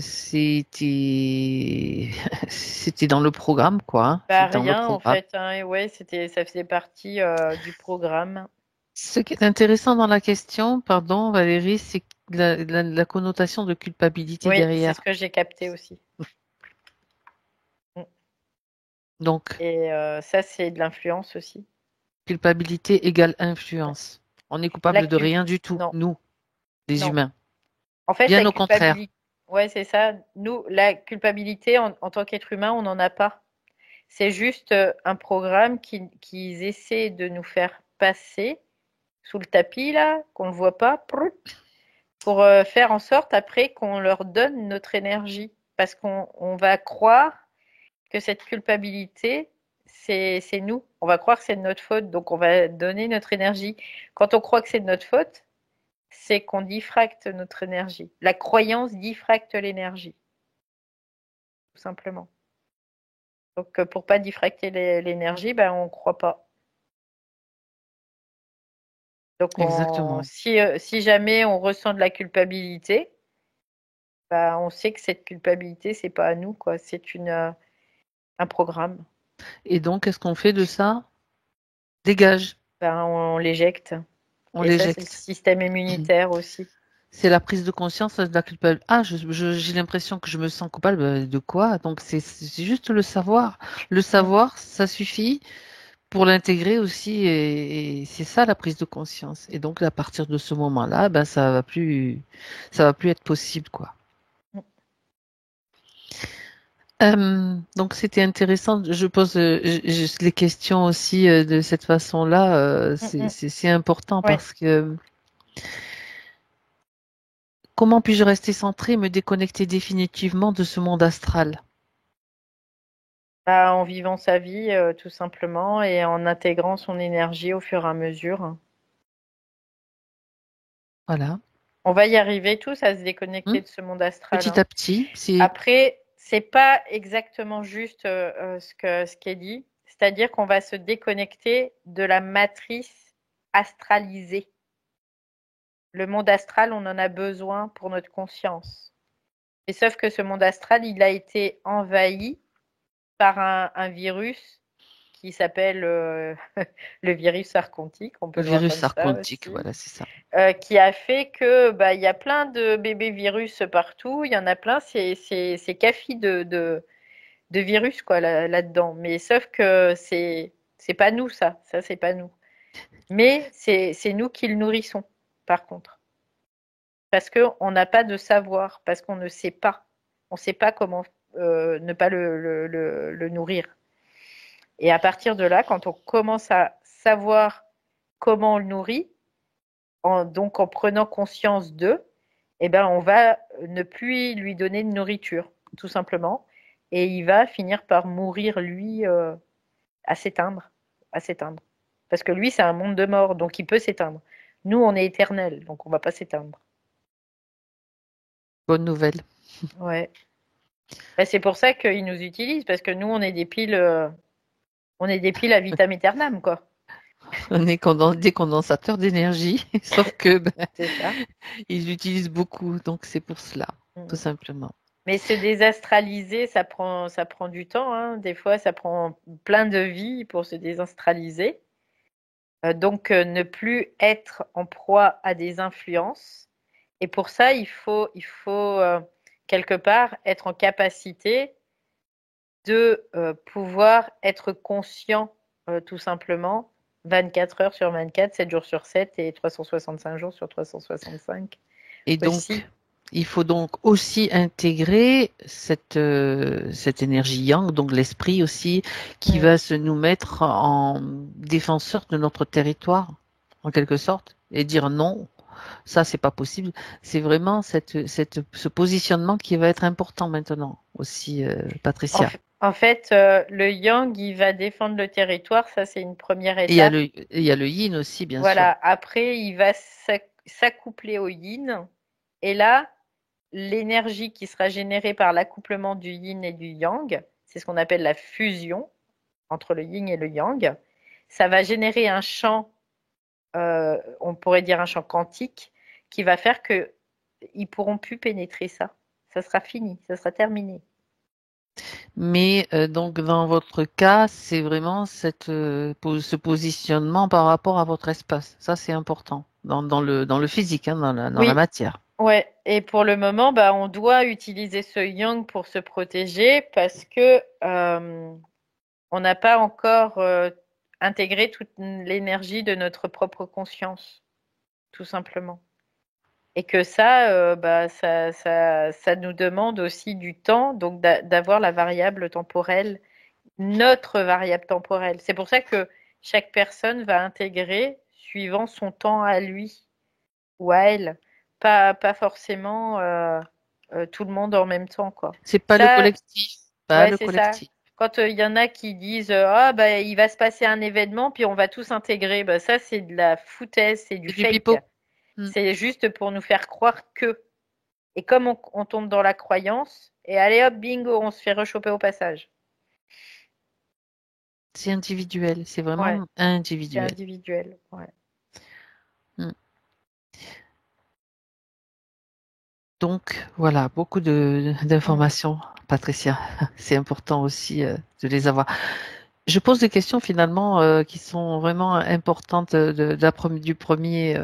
c'était c'était dans le programme, quoi, hein. Bah, C'était dans le rien, en programme. fait, hein, et ouais, ça faisait partie du programme. Ce qui est intéressant dans la question, pardon, Valérie, c'est la connotation de culpabilité Oui, c'est ce derrière. que j'ai capté aussi. Mm. Donc, Et ça, c'est de l'influence aussi. culpabilité égale Ouais. influence. On est La coupable de cul... rien du tout, Non, nous, les non. humains. En fait, Bien la au contraire. culpabilité, ouais, c'est ça. Nous, la culpabilité, en tant qu'être humain, on n'en a pas. C'est juste un programme qu'ils essaient de nous faire passer sous le tapis, là, qu'on ne voit pas, prout, pour faire en sorte après qu'on leur donne notre énergie. Parce qu'on va croire que cette culpabilité, c'est nous. On va croire que c'est de notre faute, donc on va donner notre énergie. Quand on croit que c'est de notre faute, c'est qu'on diffracte notre énergie. La croyance diffracte l'énergie, tout simplement. Donc pour pas diffracter l'énergie, ben on croit pas. Donc, Exactement. si jamais on ressent de la culpabilité, bah, on sait que cette culpabilité, c'est pas à nous, quoi. C'est un programme. Et donc, qu'est-ce qu'on fait de ça? Dégage, Ben, on l'éjecte. on Et ça, c'est le l'éjecte. système immunitaire aussi. C'est la prise de conscience de la culpabilité. Ah, j'ai l'impression que je me sens coupable de quoi? Donc, c'est juste le savoir. Le Mm. savoir, ça suffit pour l'intégrer aussi. Et c'est ça la prise de conscience. Et donc, à partir de ce moment-là, ben, ça va plus être possible, quoi. Mm. Donc c'était intéressant. Je pose les questions aussi de cette façon-là. Mm, mm. C'est important Ouais. parce que comment puis-je rester centré et me déconnecter définitivement de ce monde astral? Bah, en vivant sa vie, tout simplement, et en intégrant son énergie au fur et à mesure. Voilà. On va y arriver tous à se déconnecter Hmm. de ce monde astral, Petit hein. à petit, c'est Après, c'est pas exactement juste ce qui est dit. C'est-à-dire qu'on va se déconnecter de la matrice astralisée. Le monde astral, on en a besoin pour notre conscience. Et sauf que ce monde astral, il a été envahi par un virus qui s'appelle le virus archontique, on peut le le voir virus comme ça archontique. aussi, Voilà, c'est ça. qui a fait que bah, il y a plein de bébés virus partout, il y en a plein, c'est café de virus quoi là-dedans. Mais sauf que c'est pas nous ça c'est pas nous. Mais c'est nous qui le nourrissons par contre. Parce que on n'a pas de savoir, parce qu'on ne sait pas. On ne sait pas comment ne pas le nourrir. Et à partir de là, quand on commence à savoir comment on le nourrit, donc en prenant conscience d'eux, eh ben on va ne plus lui donner de nourriture, tout simplement. Et il va finir par mourir, lui, à s'éteindre. À s'éteindre. Parce que lui, c'est un monde de mort, donc il peut s'éteindre. Nous, on est éternel, donc on va pas s'éteindre. Bonne nouvelle. Ouais. Ben, c'est pour ça qu'ils nous utilisent, parce que nous, on est des piles à vitam aeternam, quoi. On est des condensateurs d'énergie, sauf que ben, C'est ça. ils utilisent beaucoup, donc c'est pour cela, tout Mm. simplement. Mais se désastraliser, ça prend du temps, hein. Des fois, ça prend plein de vies pour se désastraliser. Donc, ne plus être en proie à des influences. Et pour ça, il faut quelque part être en capacité de pouvoir être conscient, tout simplement, 24 heures sur 24, 7 jours sur 7 et 365 jours sur 365 Et aussi. donc, il faut donc aussi intégrer cette énergie yang, donc l'esprit aussi, qui Mm. va se nous mettre en défenseur de notre territoire, en quelque sorte, et dire non, ça c'est pas possible. C'est vraiment ce positionnement qui va être important maintenant aussi, Patricia. En fait, le yang, il va défendre le territoire, ça c'est une première Et il y a étape. il y a le yin aussi, bien sûr. Voilà, après, il va s'accoupler au yin. Et là, l'énergie qui sera générée par l'accouplement du yin et du yang, c'est ce qu'on appelle la fusion entre le yin et le yang. Ça va générer un champ, on pourrait dire un champ quantique, qui va faire que ils pourront plus pénétrer ça. Ça sera fini, ça sera terminé. Mais donc dans votre cas, c'est vraiment ce positionnement par rapport à votre espace. Ça, c'est important dans le physique, hein, dans la Oui, matière. ouais. Et pour le moment, bah, on doit utiliser ce yang pour se protéger parce que on n'a pas encore intégré toute l'énergie de notre propre conscience, tout simplement. Et que ça, bah, ça nous demande aussi du temps, donc d'avoir la variable temporelle, notre variable temporelle. C'est pour ça que chaque personne va intégrer suivant son temps à lui ou à elle, pas forcément tout le monde en même temps, quoi. C'est pas le Ça, collectif, pas ouais, le c'est ça. collectif. Quand il y en a qui disent ah bah il va se passer un événement puis on va tous intégrer, bah ça c'est de la foutaise, c'est du C'est du fake. pipeau. Hmm. C'est juste pour nous faire croire que. Et comme on tombe dans la croyance, et allez hop, bingo, on se fait rechoper au passage. C'est individuel, c'est Ouais, vraiment c'est individuel. individuel. Ouais. Donc voilà, beaucoup d'informations, Patricia. C'est important aussi de les avoir. Je pose des questions finalement qui sont vraiment importantes du premier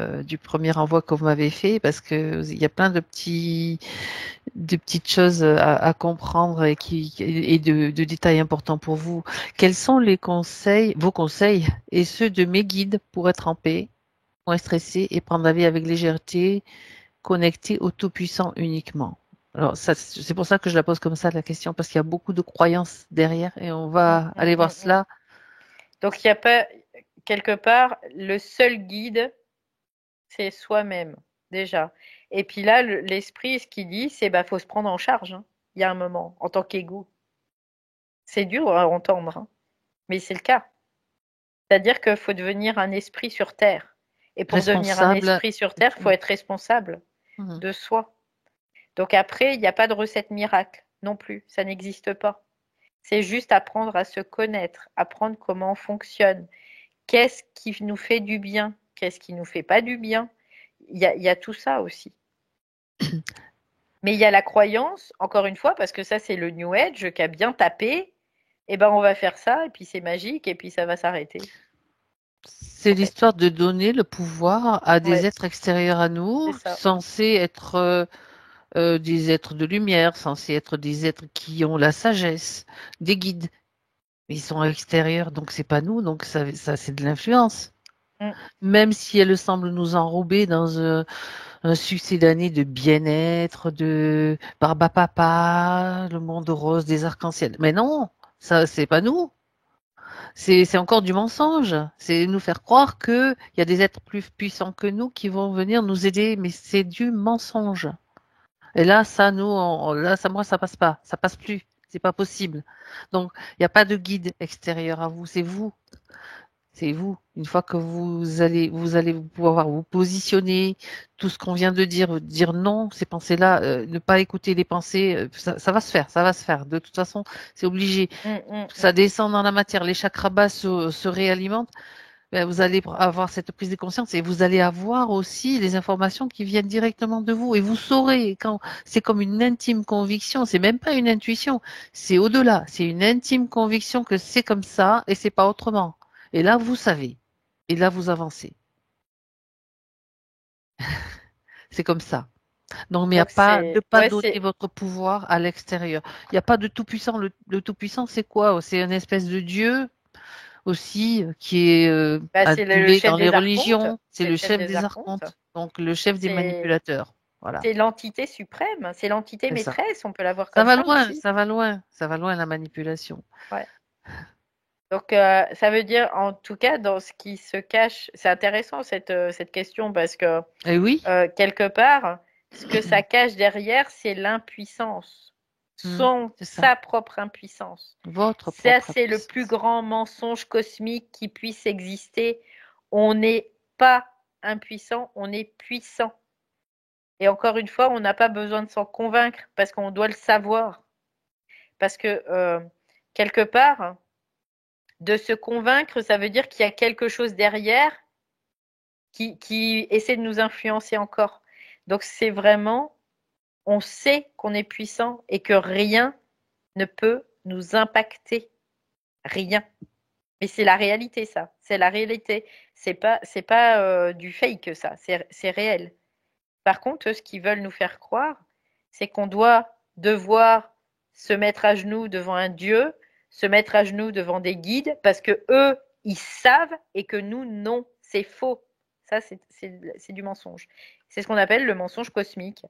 envoi que vous m'avez fait parce que il y a plein de petites choses à comprendre et de détails importants pour vous. Quels sont vos conseils et ceux de mes guides pour être en paix, moins stressé et prendre la vie avec légèreté, connecté au Tout-Puissant uniquement? Alors, c'est pour ça que je la pose comme ça, la question, parce qu'il y a beaucoup de croyances derrière et on va aller voir cela. Donc, il n'y a pas, quelque part, le seul guide, c'est soi-même, déjà. Et puis là, l'esprit, ce qu'il dit, c'est faut se prendre en charge. Hein. Il y a un moment, en tant qu'ego. C'est dur à entendre, hein, mais c'est le cas. C'est-à-dire qu'il faut devenir un esprit sur Terre. Et pour devenir un esprit sur Terre, il faut être responsable de soi. Donc après, il n'y a pas de recette miracle non plus. Ça n'existe pas. C'est juste apprendre à se connaître, apprendre comment on fonctionne. Qu'est-ce qui nous fait du bien? Qu'est-ce qui nous fait pas du bien? Il y a tout ça aussi. Mais il y a la croyance, encore une fois, parce que ça, c'est le New Age qui a bien tapé. Eh ben, on va faire ça, et puis c'est magique, et puis ça va s'arrêter. C'est l'histoire de donner le pouvoir à des êtres extérieurs à nous, censés être des êtres de lumière, censés être des êtres qui ont la sagesse, des guides. Mais ils sont extérieurs, donc c'est pas nous, donc ça c'est de l'influence. Même si elle semble nous enrober dans un succès d'années de bien-être, de Barbapapa, le monde rose des arcs-en-ciel. Mais non, ça c'est pas nous. C'est encore du mensonge. C'est nous faire croire qu'il y a des êtres plus puissants que nous qui vont venir nous aider, mais c'est du mensonge. Et là, ça, moi, ça passe pas. Ça passe plus. C'est pas possible. Donc, il n'y a pas de guide extérieur à vous. C'est vous. C'est vous. Une fois que vous allez pouvoir vous positionner, tout ce qu'on vient de dire non, ces pensées-là, ne pas écouter les pensées, ça va se faire, ça va se faire. De toute façon, c'est obligé. Ça descend dans la matière, les chakras bas se réalimentent. Ben, vous allez avoir cette prise de conscience et vous allez avoir aussi les informations qui viennent directement de vous. Et vous saurez quand c'est comme une intime conviction, c'est même pas une intuition, c'est au-delà, c'est une intime conviction que c'est comme ça et c'est pas autrement. Et là, vous savez. Et là, vous avancez. C'est comme ça. Donc, mais il n'y a pas de pas donner votre pouvoir à l'extérieur. Il n'y a pas de tout-puissant. Le tout-puissant, c'est quoi? C'est une espèce de Dieu aussi qui est adulé dans les religions. C'est le chef des archontes. Donc, le chef des manipulateurs. Voilà. C'est l'entité suprême. C'est l'entité maîtresse. On peut l'avoir comme ça. Ça va loin, aussi. ça va loin. Ça va loin, la manipulation. Ouais. Donc, ça veut dire, en tout cas, dans ce qui se cache, c'est intéressant cette question parce que, quelque part, ce que ça cache derrière, c'est l'impuissance, sa propre impuissance. Ça, c'est le plus grand mensonge cosmique qui puisse exister. On n'est pas impuissant, on est puissant. Et encore une fois, on n'a pas besoin de s'en convaincre parce qu'on doit le savoir. Parce que, quelque part, de se convaincre, ça veut dire qu'il y a quelque chose derrière qui essaie de nous influencer encore. Donc c'est vraiment, on sait qu'on est puissant et que rien ne peut nous impacter. Rien. Mais c'est la réalité, ça. C'est la réalité. C'est pas du fake, ça. C'est réel. Par contre, ce qu'ils veulent nous faire croire, c'est qu'on doit devoir se mettre à genoux devant un Dieu, se mettre à genoux devant des guides, parce que eux, ils savent et que nous, non. C'est faux. Ça, c'est du mensonge. C'est ce qu'on appelle le mensonge cosmique.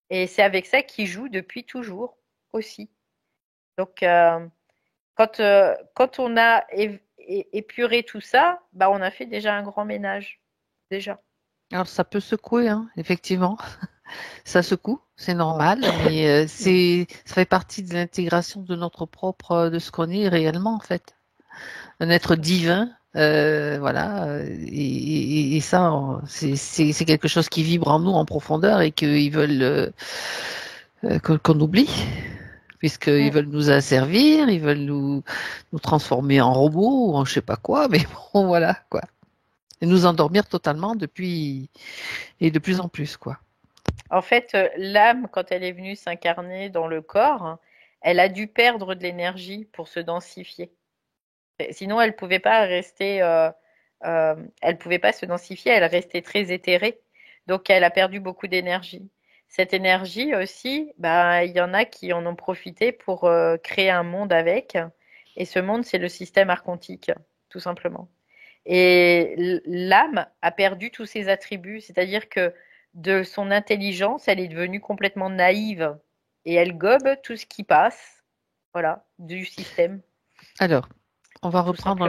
Et c'est avec ça qu'ils jouent depuis toujours aussi. Donc, quand on a épuré tout ça, on a fait déjà un grand ménage. Déjà. Alors, ça peut secouer, hein, effectivement. Ça secoue, c'est normal, mais ça fait partie de l'intégration de de ce qu'on est réellement, en fait. Un être divin, voilà. Et ça, c'est quelque chose qui vibre en nous en profondeur et qu'ils veulent qu'on oublie. Puisqu'ils veulent nous asservir, ils veulent nous transformer en robots ou en je sais pas quoi, mais bon, voilà, quoi. Et nous endormir totalement et de plus en plus, quoi. En fait, l'âme, quand elle est venue s'incarner dans le corps, elle a dû perdre de l'énergie pour se densifier. Sinon, elle pouvait pas se densifier, elle restait très éthérée. Donc, elle a perdu beaucoup d'énergie. Cette énergie aussi, bah, il y en a qui en ont profité pour créer un monde avec. Et ce monde, c'est le système archontique, tout simplement. Et l'âme a perdu tous ses attributs, c'est-à-dire que de son intelligence, elle est devenue complètement naïve et elle gobe tout ce qui passe, voilà, du système, Alors, tout simplement. on va reprendre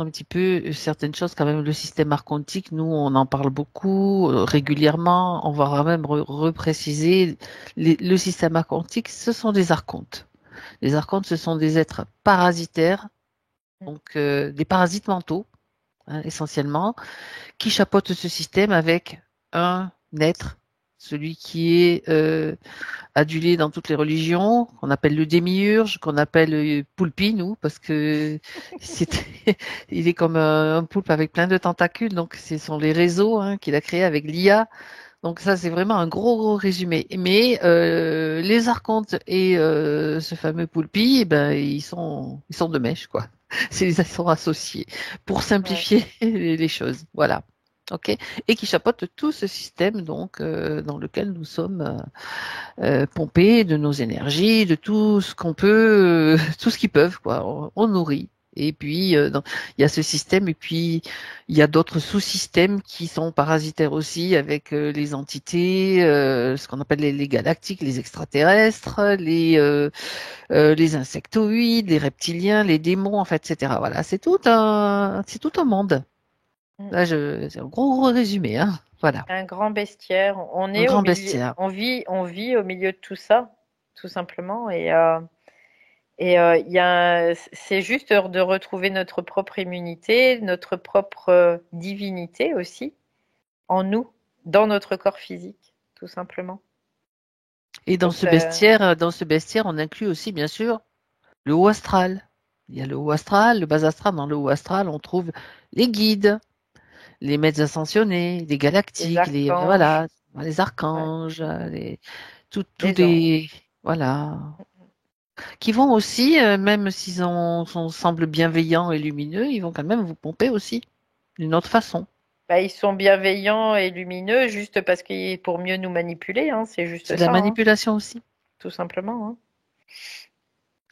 un petit peu certaines choses quand même. Le système archontique, nous, on en parle beaucoup régulièrement. On va même repréciser le système archontique. Ce sont des archontes. Les archontes, ce sont des êtres parasitaires, donc des parasites mentaux, hein, essentiellement, qui chapeautent ce système avec un être, celui qui est adulé dans toutes les religions, qu'on appelle le démiurge, qu'on appelle poulpi, nous, parce que c'est, il est comme un poulpe avec plein de tentacules, donc ce sont les réseaux hein, qu'il a créés avec l'IA. Donc ça, c'est vraiment un gros résumé. Mais les archontes et ce fameux poulpi, eh ben, ils sont de mèche, quoi. Ils sont associés pour Ouais. simplifier les choses. Voilà. OK. Et qui chapeautent tout ce système donc dans lequel nous sommes pomper de nos énergies, de tout ce qu'on peut, tout ce qu'ils peuvent, quoi. On nourrit. Et puis, il y a ce système, et puis il y a d'autres sous-systèmes qui sont parasitaires aussi, avec les entités, ce qu'on appelle les galactiques, les extraterrestres, les insectoïdes, les reptiliens, les démons, en fait, etc. Voilà, c'est tout un monde. Mm. Là, c'est un gros résumé, hein. Voilà, Un grand bestiaire. On un est au grand milieu, bestiaire. on vit au milieu de tout ça, tout simplement. Il y a, c'est juste de retrouver notre propre immunité, notre propre divinité aussi en nous, dans notre corps physique, tout simplement. Et Donc, dans ce bestiaire, on inclut aussi, bien sûr, le haut astral. Il y a le haut astral, le bas astral. Dans le haut astral, on trouve les guides, les maîtres ascensionnés, les les galactiques, archanges, les ouais, archanges, tous les anges. des, voilà, qui vont aussi, même s'ils semblent bienveillants et lumineux, ils vont quand même vous pomper aussi d'une autre façon. Bah, ils sont bienveillants et lumineux juste parce que pour mieux nous manipuler, hein, c'est juste C'est de la ça, hein, manipulation aussi. tout simplement, hein.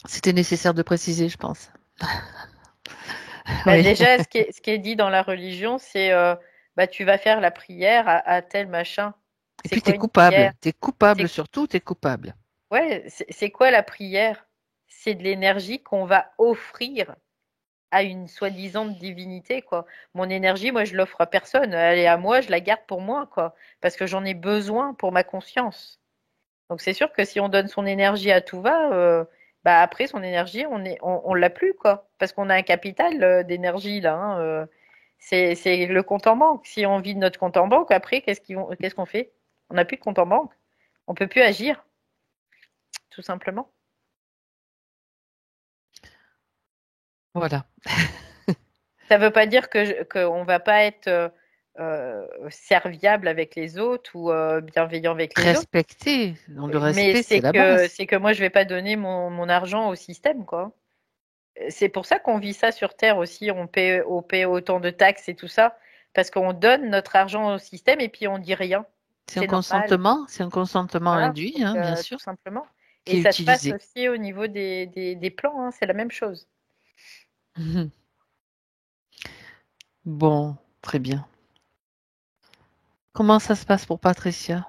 C'était nécessaire de préciser, je pense. Bah, Oui. déjà, ce qui est dit dans la religion, c'est bah, tu vas faire la prière à tel machin. Et C'est puis, t'es quoi une coupable. prière? T'es coupable, C'est surtout, t'es coupable. ouais, c'est quoi la prière? C'est de l'énergie qu'on va offrir à une soi-disant divinité, quoi. Mon énergie, moi, je l'offre à personne. Elle est à moi, je la garde pour moi, quoi. Parce que j'en ai besoin pour ma conscience. Donc c'est sûr que si on donne son énergie à tout va, bah après son énergie, on l'a plus, quoi. Parce qu'on a un capital d'énergie là, hein, c'est le compte en banque. Si on vide notre compte en banque, après, qu'est-ce qu'on fait? On n'a plus de compte en banque. On peut plus agir, tout simplement. Voilà. Ça veut pas dire qu'on va pas être serviable avec les autres ou bienveillant avec les autres. Respecter. Donc, le Mais respect, c'est la base. c'est que moi je vais pas donner mon argent au système, quoi. C'est pour ça qu'on vit ça sur Terre aussi. On paie autant de taxes et tout ça parce qu'on donne notre argent au système et puis on dit rien. C'est normal. C'est un consentement Voilà, induit, donc, hein, bien tout sûr, simplement. Et qui est ça se passe utilisé. aussi au niveau des plans, hein, c'est la même chose. Mhm. Bon, très bien. Comment ça se passe pour Patricia,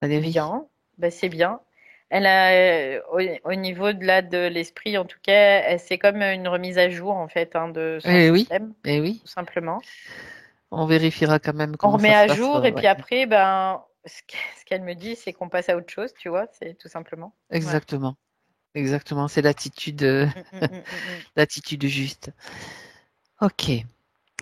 Valérie? Bien, ben, c'est bien. Elle a, au niveau de là de l'esprit, en tout cas, c'est comme une remise à jour en fait hein, de son Eh oui, système, eh oui. tout simplement. On vérifiera quand même On comment remet ça se à passe. jour et Ouais. puis après, ben, ce qu'elle me dit, c'est qu'on passe à autre chose, tu vois, c'est tout simplement. Voilà. Exactement, exactement. C'est Mm, mm, mm, mm, mm. l'attitude juste. Ok.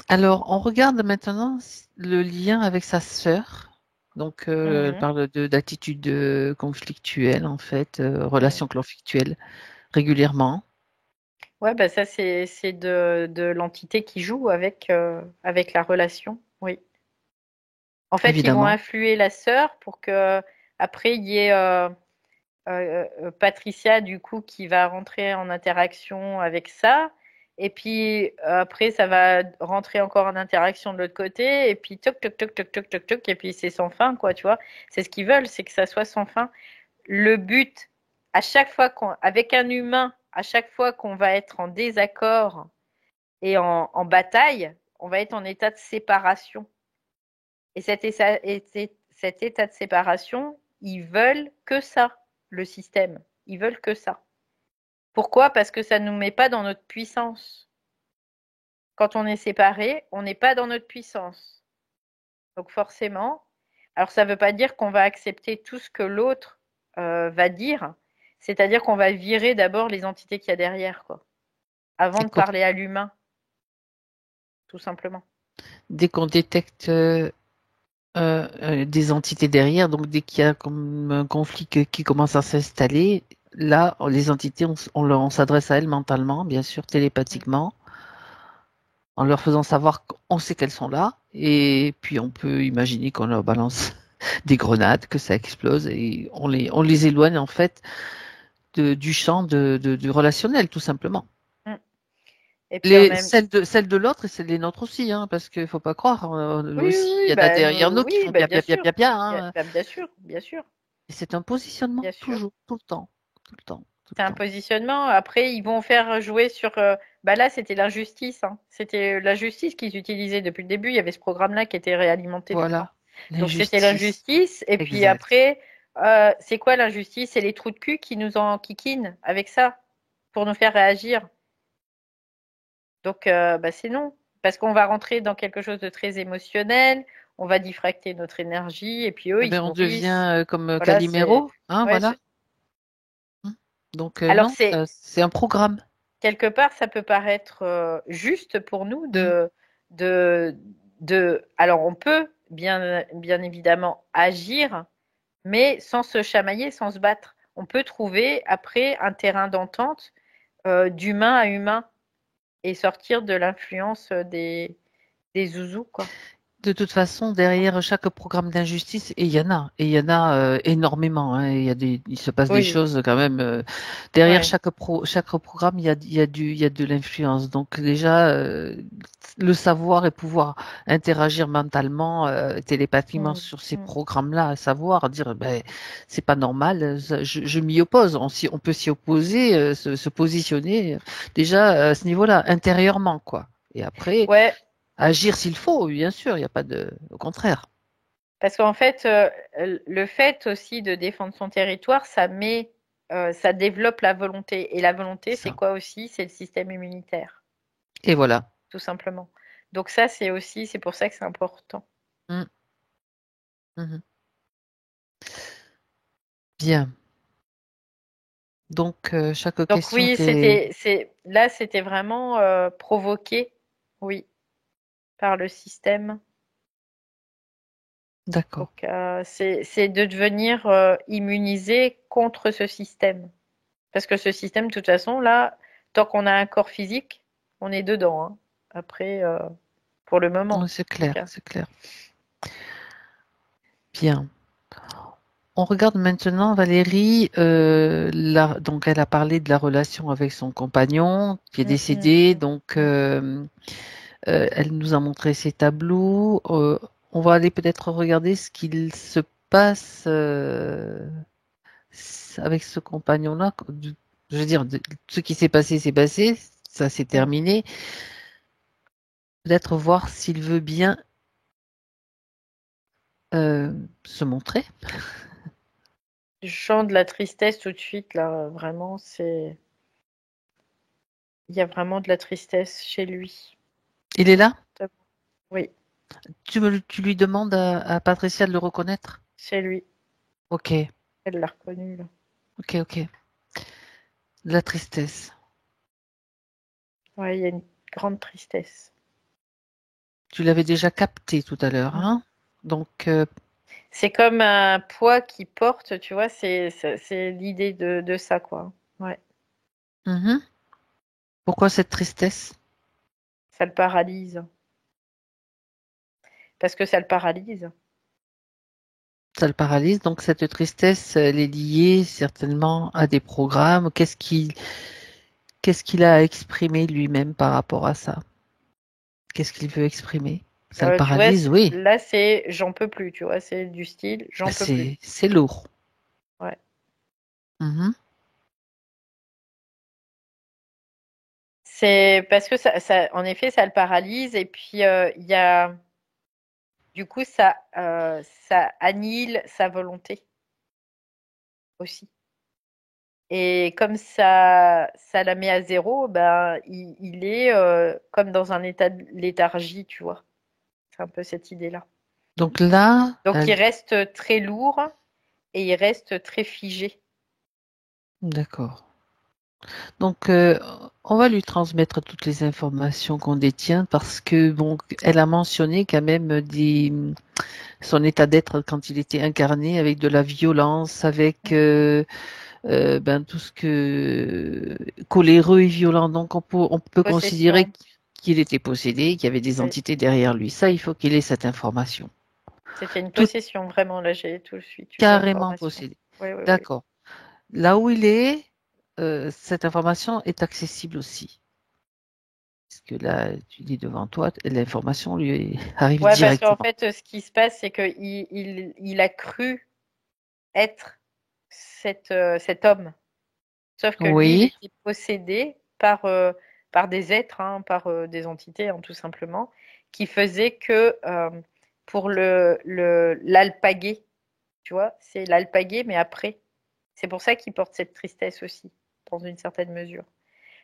Alors, on regarde maintenant le lien avec sa sœur. Donc, elle Mhm, parle d'attitude conflictuelle, en fait, mm. relation conflictuelle régulièrement. Ouais, bah ça c'est de l'entité qui joue avec avec la relation. Oui. En fait, ils vont évidemment. influer la sœur pour que après il y ait Patricia du coup qui va rentrer en interaction avec ça. Et puis après, ça va rentrer encore en interaction de l'autre côté. Et puis toc, toc, toc, toc, toc, toc, toc. Et puis c'est sans fin, quoi, tu vois. C'est ce qu'ils veulent, c'est que ça soit sans fin. Le but, à chaque fois avec un humain, à chaque fois qu'on va être en désaccord et en bataille, on va être en état de séparation. Et cet état de séparation, ils veulent que ça, le système. Ils veulent que ça. Pourquoi? Parce que ça ne nous met pas dans notre puissance. Quand on est séparé, on n'est pas dans notre puissance. Donc forcément, alors ça ne veut pas dire qu'on va accepter tout ce que l'autre va dire, c'est-à-dire qu'on va virer d'abord les entités qu'il y a derrière, quoi, avant de D'accord. parler à l'humain, tout simplement. Dès qu'on détecte des entités derrière, donc dès qu'il y a comme un conflit qui commence à s'installer, là, les entités, on s'adresse à elles mentalement, bien sûr, télépathiquement, en leur faisant savoir qu'on sait qu'elles sont là, et puis on peut imaginer qu'on leur balance des grenades, que ça explose, et on les éloigne en fait du champ du relationnel, tout simplement. Mm. Et puis en même Celles de l'autre et celles des nôtres aussi, hein, parce qu'il faut pas croire, nous oui, oui, aussi, il oui, y en a bah, derrière nous qui oui, font bah, pia, bien pia, pia, sûr. pia, pia, hein. Bah, bien sûr, bien sûr, Et c'est un positionnement, bien sûr. toujours, tout le temps, tout le temps, tout C'est le un temps. positionnement. Après, ils vont faire jouer sur. Bah là, c'était l'injustice, hein. C'était la justice qu'ils utilisaient depuis le début. Il y avait ce programme-là qui était réalimenté tout le temps. Voilà, Donc c'était l'injustice, l'injustice. Et puis exact. après, c'est quoi l'injustice? C'est les trous de cul qui nous en enquiquinent avec ça pour nous faire réagir. Donc bah, c'est non. Parce qu'on va rentrer dans quelque chose de très émotionnel. On va diffracter notre énergie. Et puis eux, Eh ils se ben, on devient nourrissent. comme Voilà, c'est. Calimero, hein, Ouais, voilà. Donc alors non, c'est c'est un programme. quelque part, ça peut paraître juste pour nous Mm. de, alors on peut bien évidemment agir, mais sans se chamailler, sans se battre. On peut trouver après un terrain d'entente d'humain à humain et sortir de l'influence des zouzous, quoi. De toute façon, derrière chaque programme d'injustice, et il y en a énormément, hein, il se passe des Oui, choses quand même. Derrière ouais. chaque programme, il y a de l'influence. Donc déjà, le savoir et pouvoir interagir mentalement, télépathiquement Mm, sur ces mm, programmes-là, savoir dire, ben, c'est pas normal, je m'y oppose. On peut s'y opposer, se positionner déjà à ce niveau-là, intérieurement, quoi. Et après, ouais, agir s'il faut, bien sûr, il n'y a pas de. Au contraire. parce qu'en fait, le fait aussi de défendre son territoire, ça développe la volonté. Et la volonté, c'est Ça. quoi aussi? C'est le système immunitaire, Et voilà. tout simplement. Donc ça, c'est pour ça que c'est important. Mm, mhm. Bien. Donc, chaque Donc question oui, était. c'était vraiment provoqué, oui, par le système. D'accord. Donc c'est de devenir immunisé contre ce système. Parce que ce système, de toute façon, là, tant qu'on a un corps physique, on est dedans, hein. Après, pour le Oui, moment, c'est en tout clair, cas. c'est clair. Bien. On regarde maintenant Valérie. Donc, elle a parlé de la relation avec son compagnon qui est Mm, mm, décédé. mm, Donc, mm. elle nous a montré ses tableaux. On va aller peut-être regarder ce qu'il se passe avec ce compagnon-là. Je veux dire, ce qui s'est passé, ça s'est Mm. terminé. Peut-être voir s'il veut bien se montrer. Je sens de la tristesse tout de suite, là, vraiment, il y a vraiment de la tristesse chez lui. Il est là? Oui, Tu lui demandes à Patricia de le reconnaître? chez lui. Ok, Elle l'a reconnu, là. ok, ok. De la tristesse. Ouais, il y a une grande tristesse. Tu l'avais déjà capté tout à l'heure, Mm. hein? Donc, C'est comme un poids qui porte, tu vois, c'est l'idée de ça, quoi. Ouais, mhm. Pourquoi cette tristesse? ça le paralyse. Parce que ça le paralyse. Ça le paralyse. Donc cette tristesse, elle est liée certainement à des programmes. Qu'est-ce qu'il a exprimé lui-même par rapport à ça? Qu'est-ce qu'il veut exprimer? Ça le Tu vois, paralyse, oui. là, c'est j'en peux plus, tu vois, c'est du style Bah, j'en peux plus. c'est lourd. Ouais. Mhm. C'est parce que en effet, ça le paralyse et puis il y a, du coup, ça annihile sa volonté aussi. Et comme ça la met à zéro, ben, il est comme dans un état de léthargie, tu vois. C'est un peu cette idée-là. Donc là, Donc il reste très lourd et il reste très figé. d'accord. Donc, on va lui transmettre toutes les informations qu'on détient parce que, bon, elle a mentionné quand même son état d'être quand il était incarné avec de la violence, avec ben, tout ce que coléreux et violent. Donc, on peut considérer Possession. qu'il était possédé, qu'il y avait des Oui. entités derrière lui. Ça, il faut qu'il ait cette information. C'était une Tout possession, vraiment. Là, j'ai tout de suite eu carrément l'information. possédé. Oui, oui, oui. D'accord. Là où il est, cette information est accessible aussi. Parce que là, tu dis devant toi, l'information lui arrive Ouais, parce qu'en directement. fait, ce qui se passe, c'est qu'il il a cru être cet homme. Sauf que lui, il Oui, était possédé par des êtres, hein, par des entités, hein, tout simplement, qui faisaient que pour l'alpaguer, tu vois, c'est l'alpaguer, mais après. C'est pour ça qu'il porte cette tristesse aussi, dans une certaine mesure.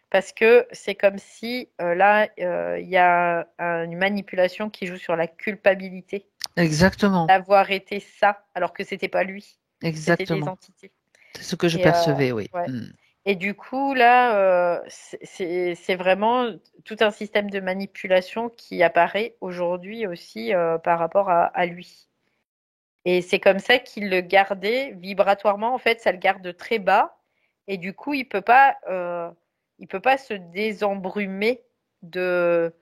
Parce que c'est comme si là, il y a une manipulation qui joue sur la culpabilité exactement, d'avoir été ça, alors que c'était pas lui, c'était des exactement. entités. C'est ce que je Et percevais, oui. ouais. Hmm. Et du coup, là, c'est vraiment tout un système de manipulation qui apparaît aujourd'hui aussi par rapport à lui. Et c'est comme ça qu'il le gardait vibratoirement. En fait, ça le garde très bas. Et du coup, il peut pas se désembrumer de,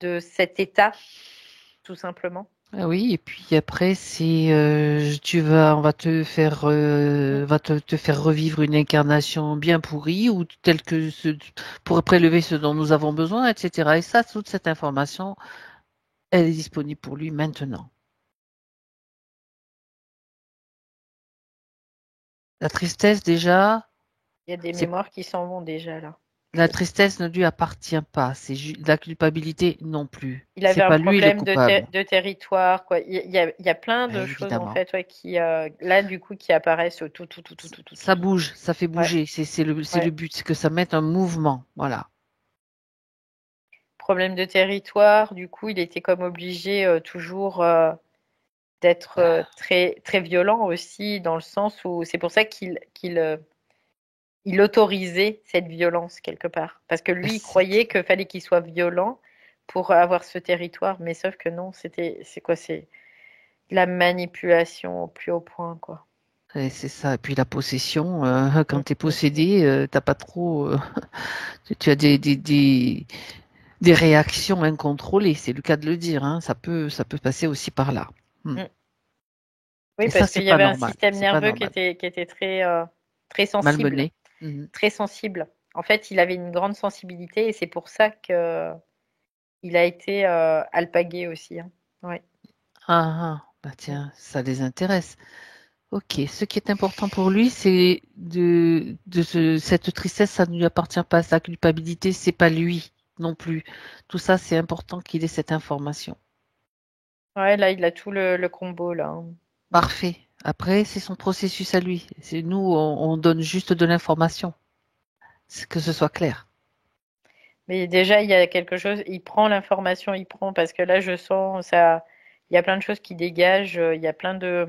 de cet état, tout simplement. Ah oui, et puis après, c'est on va te faire Mm. te faire revivre une incarnation bien pourrie ou telle que pour prélever ce dont nous avons besoin, etc. Et ça, toute cette information, elle est disponible pour lui maintenant. La tristesse, déjà, Il y a des c'est mémoires qui s'en vont déjà là. la Je- tristesse ne lui appartient pas. C'est la culpabilité non plus. Il C'est avait un pas lui le problème coupable. de territoire, quoi. Il y a plein de choses en Évidemment. fait, ouais, qui là du coup qui apparaissent tout, tout, tout, tout, tout, tout, tout, Ça tout. bouge, ça fait Ouais, bouger. C'est le ouais. but, c'est que ça mette un mouvement. Voilà. Problème de territoire, du coup, il était comme obligé toujours d'être très, très violent aussi, dans le sens où c'est pour ça il autorisait cette violence quelque part. Parce que lui, il croyait qu'il fallait qu'il soit violent pour avoir ce territoire, mais sauf que non, c'est quoi? C'est de la manipulation au plus haut point, quoi. C'est ça. Et puis la possession, quand Mm, tu es mm, mm. possédé, t'as pas trop. Tu as des réactions incontrôlées. C'est le cas de le dire. Hein. Ça peut passer aussi par là. Hmm. Mm. Oui, Et ça, parce c'est qu'il y pas avait un normal. système C'est pas nerveux normal. qui était très, très sensible. Malmené. Mhm. Très sensible. En fait, il avait une grande sensibilité et c'est pour ça que il a été alpagué aussi, hein. Ouais. Ah, ah. Bah Mm. tiens, ça les intéresse. Ok, ce qui est important pour lui, c'est cette tristesse, ça ne lui appartient pas. Sa culpabilité, c'est pas lui non plus. Tout ça, c'est important qu'il ait cette information. Ouais, là, il a tout le combo, là, hein. Mm. Parfait. Après, c'est son processus à lui. C'est nous, on donne juste de l'information. C'est que ce soit clair. Mais déjà, il y a quelque chose, il prend l'information, il prend, parce que là, je sens ça, il y a plein de choses qui dégagent, il y a plein de,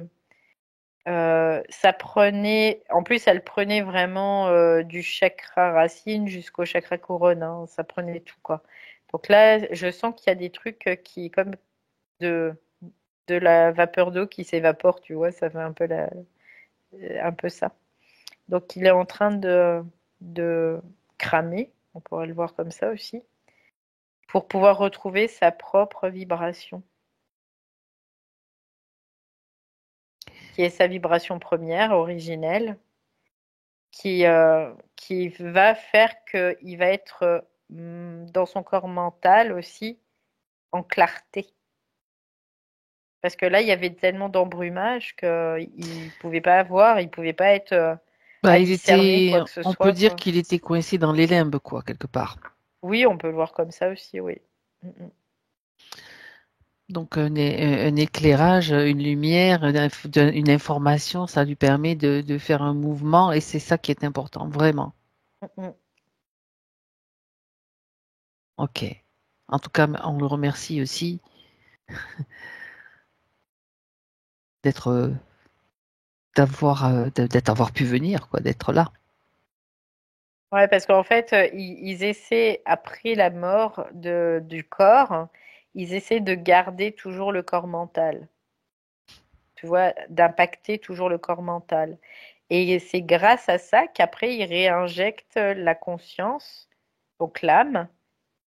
ça prenait, en plus, elle prenait vraiment du chakra racine jusqu'au chakra couronne, hein, ça prenait tout, quoi. Donc là, je sens qu'il y a des trucs qui, comme de, de la vapeur d'eau qui s'évapore, tu vois, ça fait un peu un peu ça. Donc il est en train de cramer, on pourrait le voir comme ça aussi, pour pouvoir retrouver sa propre vibration. qui est sa vibration première, originelle, qui va faire qu'il va être dans son corps mental aussi en clarté. Parce que là, il y avait tellement d'embrumage qu'il ne pouvait pas voir, il ne pouvait pas être à discerner quoi que ce on peut soit, dire quoi. qu'il était coincé dans les limbes, quoi, quelque part. Oui, on peut le voir comme ça aussi, oui. Donc un éclairage, une lumière, une information, ça lui permet de faire un mouvement et c'est ça qui est important, vraiment. Ok. En tout cas, on le remercie aussi d'être, d'avoir pu venir, quoi, d'être là. Ouais, parce qu'en fait, ils essaient, après la mort du corps, ils essaient de garder toujours le corps mental. Tu vois, d'impacter toujours le corps mental. Et c'est grâce à ça qu'après, ils réinjectent la conscience, donc l'âme,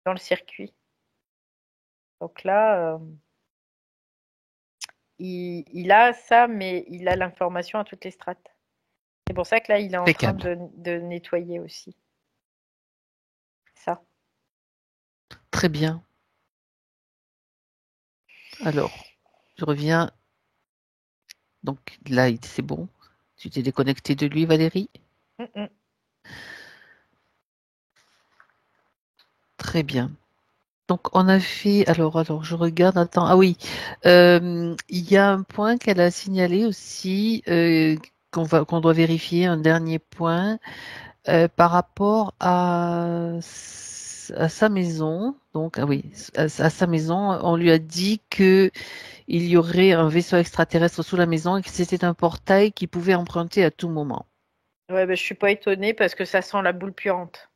dans le circuit. Donc là, il a ça, mais il a l'information à toutes les strates. C'est pour ça que là, il est en train Impeccable. de nettoyer aussi. Ça. Très bien. Alors, je reviens. Donc là, c'est bon. Tu t'es déconnecté de lui, Valérie? Mm, mm. Très bien. Donc on a fait. Alors, je regarde. Attends. Ah oui. Il y a un point qu'elle a signalé aussi qu'on doit vérifier. Un dernier point. Par rapport à sa maison, donc ah oui, à sa maison, on lui a dit que il y aurait un vaisseau extraterrestre sous la maison et que c'était un portail qui pouvait emprunter à tout moment. Ouais, bah, je suis pas étonnée parce que ça sent la boule puante.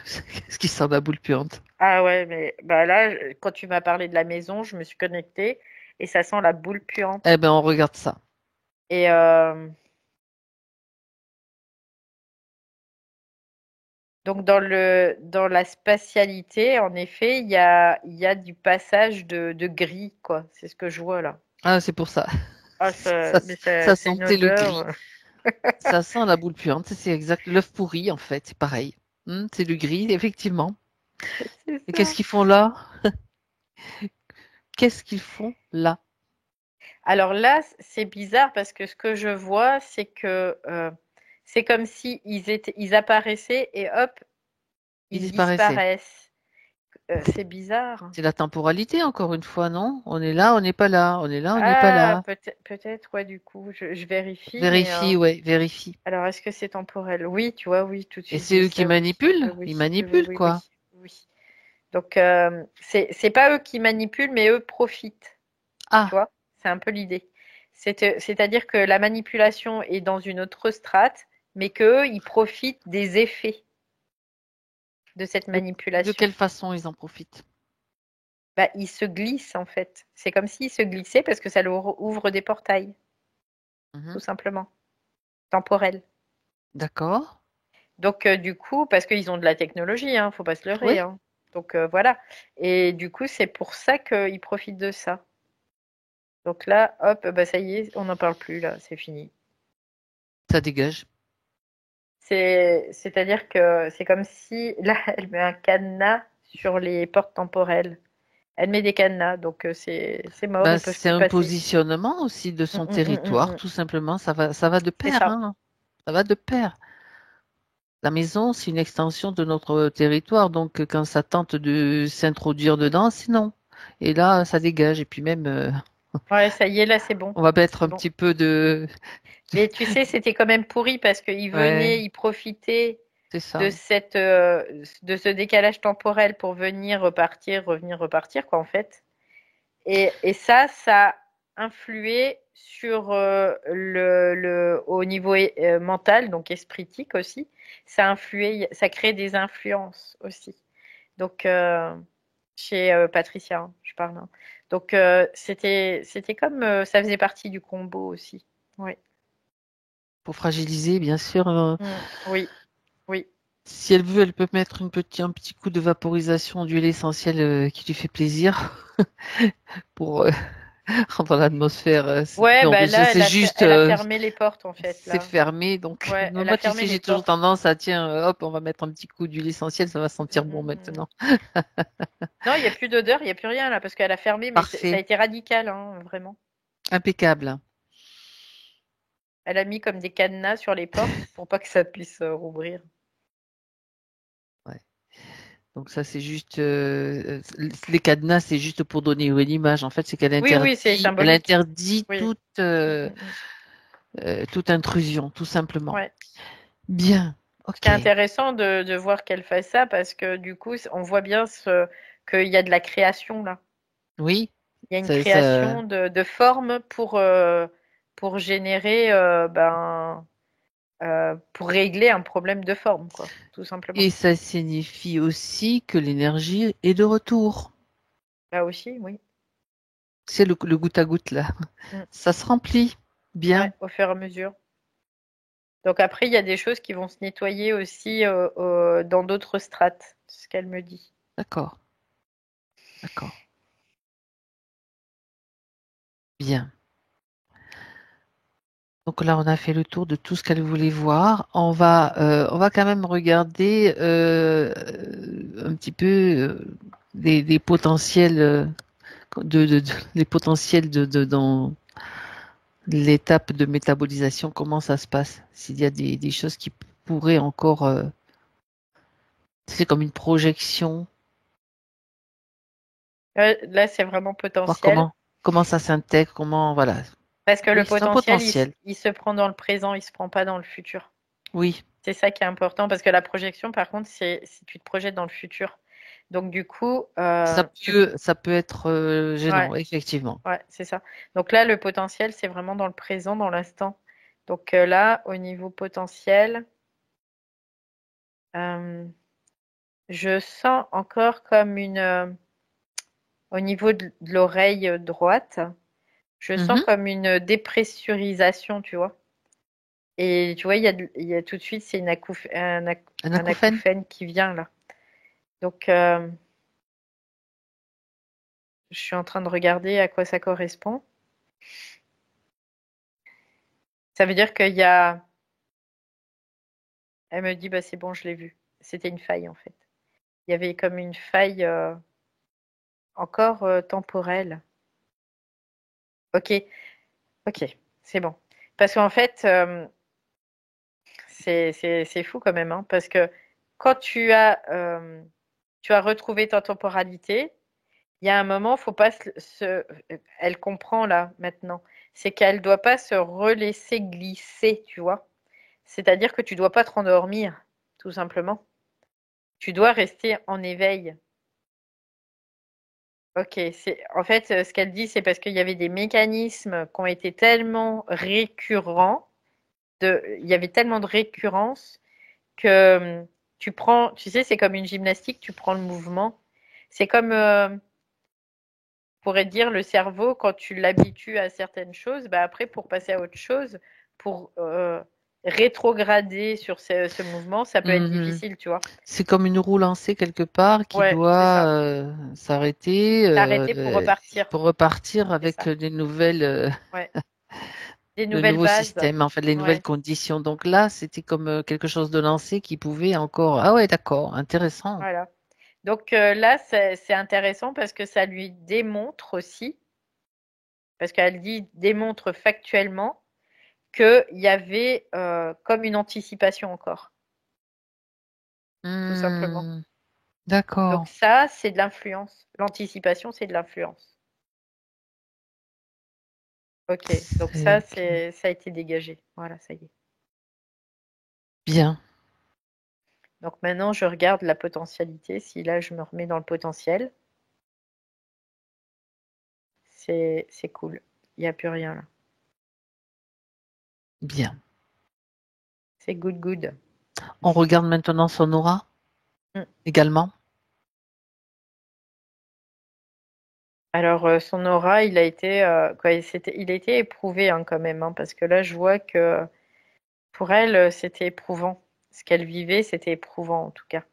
Ce qui sent la boule puante. Ah ouais, mais bah là, quand tu m'as parlé de la maison, je me suis connectée et ça sent la boule puante. Eh ben, on regarde ça. Et donc dans la spatialité, en effet, il y a du passage de gris, quoi. C'est ce que je vois là. Ah, c'est pour ça. Ah, Ça, mais ça c'est une sentait le odeur. gris. Ça sent la boule puante. C'est exact. L'œuf pourri, en fait, c'est pareil. C'est le gris, effectivement. C'est Et qu'est-ce ça. qu'ils font là? Qu'est-ce qu'ils font là? Alors là, c'est bizarre parce que ce que je vois, c'est que c'est comme si ils apparaissaient et hop, Ils ils disparaissaient. disparaissent. C'est bizarre. C'est la temporalité, encore une fois, non? On est là, on n'est pas là. On est là, on n'est pas Ah, là. peut-être, ouais, du coup, je vérifie, mais Vérifie, ouais, vérifie. alors est-ce que c'est temporel? Oui, tu vois, oui, tout de Et suite c'est j'ai eux qui ça, oui. manipulent. Oui, Ils oui, oui, manipulent, oui, oui, quoi. oui. Donc c'est pas eux qui manipulent, mais eux profitent, tu Ah, vois? C'est un peu l'idée. C'est-à-dire que la manipulation est dans une autre strate, mais qu'eux, ils profitent des effets de cette de manipulation. quelle façon ils en profitent? Bah, ils se glissent en fait. C'est comme s'ils se glissaient parce que ça leur ouvre des portails, tout Mhm. simplement, temporels. D'accord. Donc du coup, parce qu'ils ont de la technologie, hein, faut pas se leurrer, Oui, hein. Donc voilà. Et du coup, c'est pour ça qu'ils profitent de ça. Donc là, hop, bah ça y est, on n'en parle plus là, c'est fini. ça dégage. C'est-à-dire que c'est comme si là, elle met un cadenas sur les portes temporelles. Elle met des cadenas, donc c'est mort, Ben, ils peuvent c'est plus un passer. positionnement aussi de son territoire, Mm. tout simplement. Ça va de C'est pair, ça. hein. Ça va de pair. La maison, c'est une extension de notre territoire, donc quand ça tente de s'introduire dedans, c'est non. Et là, ça dégage. Et puis même, Ouais, ça y est, là, c'est bon. on va mettre C'est un bon. petit peu Mais tu sais, c'était quand même pourri parce qu'ils Ouais, venaient, ils profitaient c'est de ça. de ce décalage temporel pour venir repartir, revenir repartir, quoi, en fait. Et ça a influé sur au niveau mental, donc espritique aussi. Ça a influé, ça crée des influences aussi. Donc, chez Patricia, hein, je parle, hein. Donc, c'était comme ça faisait partie du combo aussi. Oui. Pour fragiliser, bien sûr. Oui, oui. Si elle veut, elle peut mettre un petit coup de vaporisation d'huile essentielle qui lui fait plaisir pour dans l'atmosphère. Ouais, Non, bah mais là, c'est juste, elle a fermé les portes, en fait, c'est là. fermé. Donc, Ouais, elle a moi, tu fermé sais, les j'ai toujours portes. tendance à, tiens, hop, on va mettre un petit coup d'huile essentielle, ça va sentir bon Mm. maintenant. Non, il n'y a plus d'odeur, il n'y a plus rien, là, parce qu'elle a fermé, mais ça a Parfait. été radical, hein, vraiment. Impeccable. Elle a mis comme des cadenas sur les portes pour pas que ça puisse rouvrir. Ouais. Donc ça, c'est juste les cadenas, c'est juste pour donner une image. En fait, c'est Oui, oui, c'est elle symbolique. interdit Oui. toute intrusion, tout simplement. Ouais. Bien. C'est Ok. intéressant de voir qu'elle fait ça parce que du coup, on voit bien qu'il y a de la création là. Oui. Il y a une Ça... création de formes pour générer, pour régler un problème de forme, quoi, tout simplement. Et ça signifie aussi que l'énergie est de retour. Là aussi, oui. C'est le goutte à goutte là. Mm. Ça se remplit. Ouais, Bien. au fur et à mesure. Donc après, il y a des choses qui vont se nettoyer aussi dans d'autres strates, c'est ce qu'elle me dit. D'accord. D'accord. Bien. Donc là, on a fait le tour de tout ce qu'elle voulait voir. On va quand même regarder un petit peu les potentiels les potentiels dans l'étape de métabolisation. Comment ça se passe? S'il y a des choses qui pourraient encore, c'est comme une projection, Là, c'est vraiment voir potentiel. comment ça s'intègre, comment voilà. Parce que le Oui, c'est un potentiel, potentiel. il se prend dans le présent, il se prend pas dans le futur. Oui, C'est ça qui est important parce que la projection, par contre, c'est si tu te projettes dans le futur. Donc du coup, ça peut être ouais, gênant, effectivement. ouais, c'est ça. Donc là, le potentiel, c'est vraiment dans le présent, dans l'instant. Donc là, au niveau potentiel, euh, je sens encore comme au niveau de l'oreille droite, je sens Mhm. comme une dépressurisation, tu vois. Et tu vois, il y a tout de suite, c'est Un un acouphène? acouphène qui vient là. Donc, je suis en train de regarder à quoi ça correspond. Ça veut dire qu'il y a. Elle me dit, bah c'est bon, je l'ai vu. C'était une faille en fait. Il y avait comme une faille encore temporelle. Ok, ok, c'est bon. Parce qu'en fait, c'est fou quand même, hein, parce que quand tu as retrouvé ta temporalité, il y a un moment, faut pas elle comprend là maintenant, c'est qu'elle doit pas se relaisser glisser, tu vois. C'est-à-dire que tu dois pas te rendormir, tout simplement. Tu dois rester en éveil. Ok, c'est en fait ce qu'elle dit, c'est parce qu'il y avait des mécanismes qui ont été tellement récurrents, il y avait tellement de récurrence que tu sais, c'est comme une gymnastique, tu prends le mouvement. C'est comme pourrait dire le cerveau, quand tu l'habitues à certaines choses, bah après, pour passer à autre chose, pour rétrograder sur ce mouvement, ça peut être Mhm. difficile, tu vois. C'est comme une roue lancée quelque part qui Ouais, c'est doit ça. s'arrêter T'arrêter pour repartir, pour repartir c'est avec ça. des nouvelles, Ouais. Des le nouvelles nouveau bases. système, en fait, les nouvelles Ouais. conditions. Donc là, c'était comme quelque chose de lancé qui pouvait encore. Ah ouais, d'accord, intéressant. Voilà. Donc là, c'est intéressant parce que ça lui démontre aussi, parce qu'elle dit démontre factuellement qu'il y avait comme une anticipation encore, tout simplement. Hmm, Donc d'accord. ça, c'est de l'influence. L'anticipation, c'est de l'influence. Ok, donc ça, Ok. ça a été dégagé. Voilà, ça y est. Bien, Donc maintenant, je regarde la potentialité. Si là, je me remets dans le potentiel, c'est cool. Il n'y a plus rien là. bien. C'est good, good. On regarde maintenant son aura Mm. également. Alors, son aura, il a été, quoi, il a été éprouvé hein, quand même, hein, parce que là, je vois que pour elle, c'était éprouvant. Ce qu'elle vivait, c'était éprouvant en tout cas.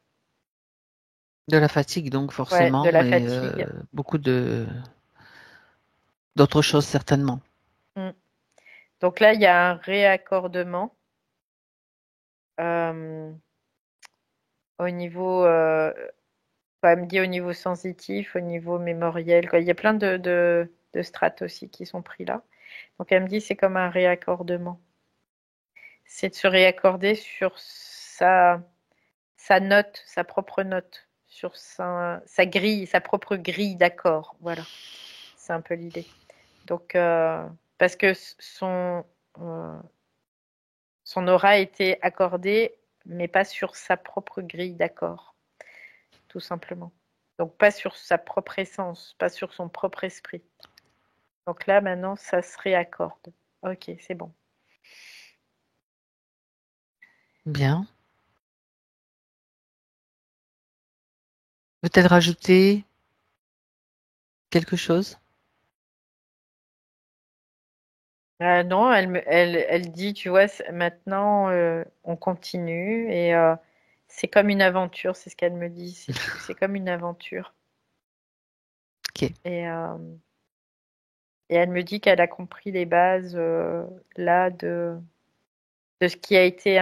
De la fatigue, donc Ouais, de forcément, la et fatigue. beaucoup d'autres choses certainement. Donc là, il y a un réaccordement au niveau, elle me dit au niveau sensitif, au niveau mémoriel, quoi. Il y a plein de strates aussi qui sont pris là. Donc elle me dit c'est comme un réaccordement. C'est de se réaccorder sur sa note, sa propre note, sur sa grille, sa propre grille d'accords. Voilà, c'est un peu l'idée. Donc, parce que son aura a été accordée, mais pas sur sa propre grille d'accords, tout simplement. Donc, pas sur sa propre essence, pas sur son propre esprit. Donc là, maintenant, ça se réaccorde. Ok, c'est bon. Bien. Peut-elle rajouter quelque chose? Non, elle dit, tu vois, maintenant, on continue et c'est comme une aventure, c'est ce qu'elle me dit. C'est comme une aventure. Ok. Et elle me dit qu'elle a compris les bases là de ce qui a été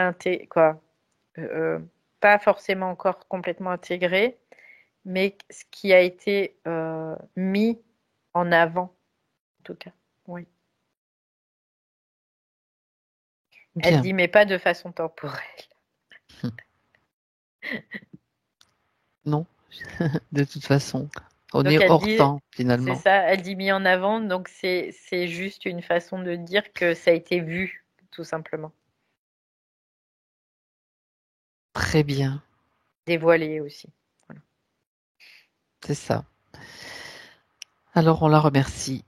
pas forcément encore complètement intégré, mais ce qui a été mis en avant, en tout cas. Oui. Elle Bien. dit, mais pas de façon temporelle. Non, de toute façon, on Donc est elle hors dit, temps c'est finalement. ça, elle dit mis en avant, donc c'est juste une façon de dire que ça a été vu, tout simplement. Très bien, Dévoilé aussi. Voilà. c'est ça. Alors on la remercie.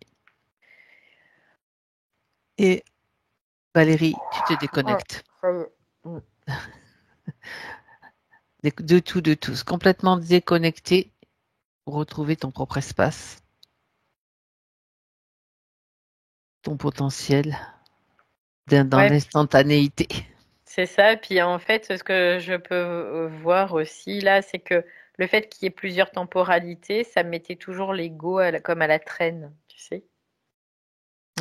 Et Valérie, tu te Ah, déconnectes ça y est. Mm. de tout, de tous, complètement déconnecté pour retrouver ton propre espace, ton potentiel dans Ouais, l'instantanéité. c'est ça. Puis en fait, ce que je peux voir aussi là, c'est que le fait qu'il y ait plusieurs temporalités, ça mettait toujours l'ego comme à la traîne, tu sais.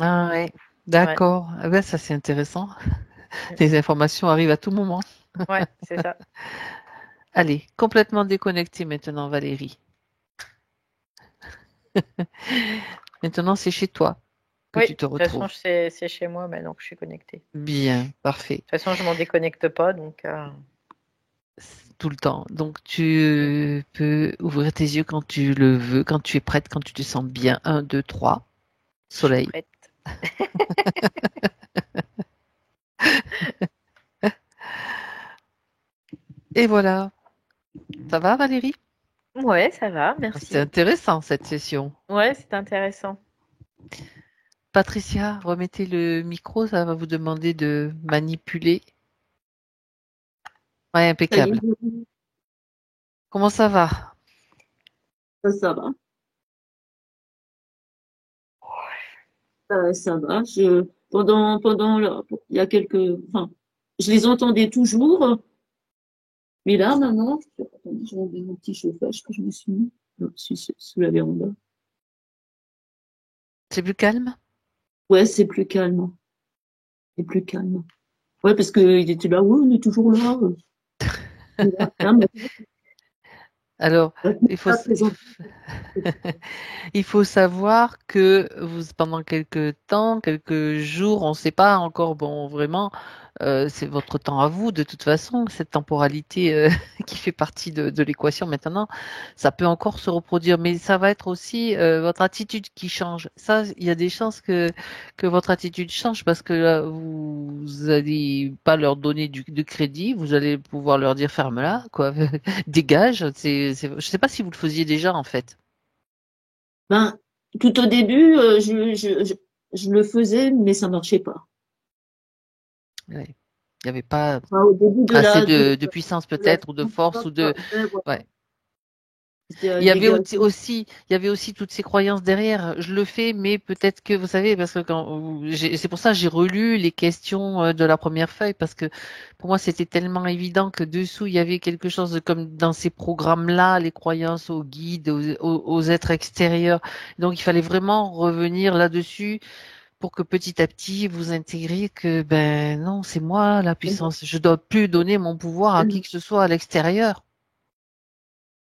Ah ouais, Ouais, d'accord. Ah ben, ça c'est intéressant. Les informations arrivent à tout moment. ouais, c'est ça. Allez, complètement déconnecté maintenant, Valérie. Maintenant, c'est chez toi que Oui, de tu te toute façon, retrouves. c'est chez moi maintenant que je suis connectée. Bien, parfait. De toute façon, je m'en déconnecte pas, donc Tout le temps. Donc, tu peux ouvrir tes yeux quand tu le veux, quand tu es prête, quand tu te sens bien. Un, 2, 3. je suis Soleil. prête. Et voilà. Ça va, Valérie? Ouais, ça va, C'est merci. intéressant, cette session. Ouais, c'est intéressant. Patricia, remettez le micro, ça va vous demander de manipuler. Ouais, Ça y est, impeccable. Comment ça va? ça va. Ça va. Il y a enfin, je les entendais toujours, mais là, maintenant, attendez, je vais enlever mon petit chauffage que je me suis mis. Non, je suis sous la véranda. C'est plus calme? Ouais, c'est plus calme. C'est plus calme. Ouais, parce qu'il était là, oui, on est toujours là. Là, maintenant, Alors, la il faut, caméra il présente. faut, il faut savoir que pendant quelques temps, quelques jours, on ne sait pas encore, bon, vraiment, c'est votre temps à vous, de toute façon, cette temporalité qui fait partie de l'équation maintenant, ça peut encore se reproduire, mais ça va être aussi votre attitude qui change. Ça, il y a des chances que votre attitude change parce que là, vous n'allez pas leur donner de crédit, vous allez pouvoir leur dire ferme-la, quoi, dégage. Je sais pas si vous le faisiez déjà en fait. Ben, tout au début, je le faisais, mais ça marchait pas. Ouais. Il n'y avait pas Enfin, au début assez de puissance de la peut-être ou de force ou de. ouais, voilà. Ouais. Il y avait il y avait aussi toutes ces croyances derrière. Je le fais, mais peut-être que vous savez, parce que c'est pour ça que j'ai relu les questions de la première feuille, parce que pour moi c'était tellement évident que dessous il y avait quelque chose comme dans ces programmes-là, les croyances aux guides, aux êtres extérieurs. Donc il fallait vraiment revenir là-dessus pour que petit à petit vous intégriez que ben non, c'est moi la puissance. Je dois plus donner mon pouvoir à qui que ce soit à l'extérieur.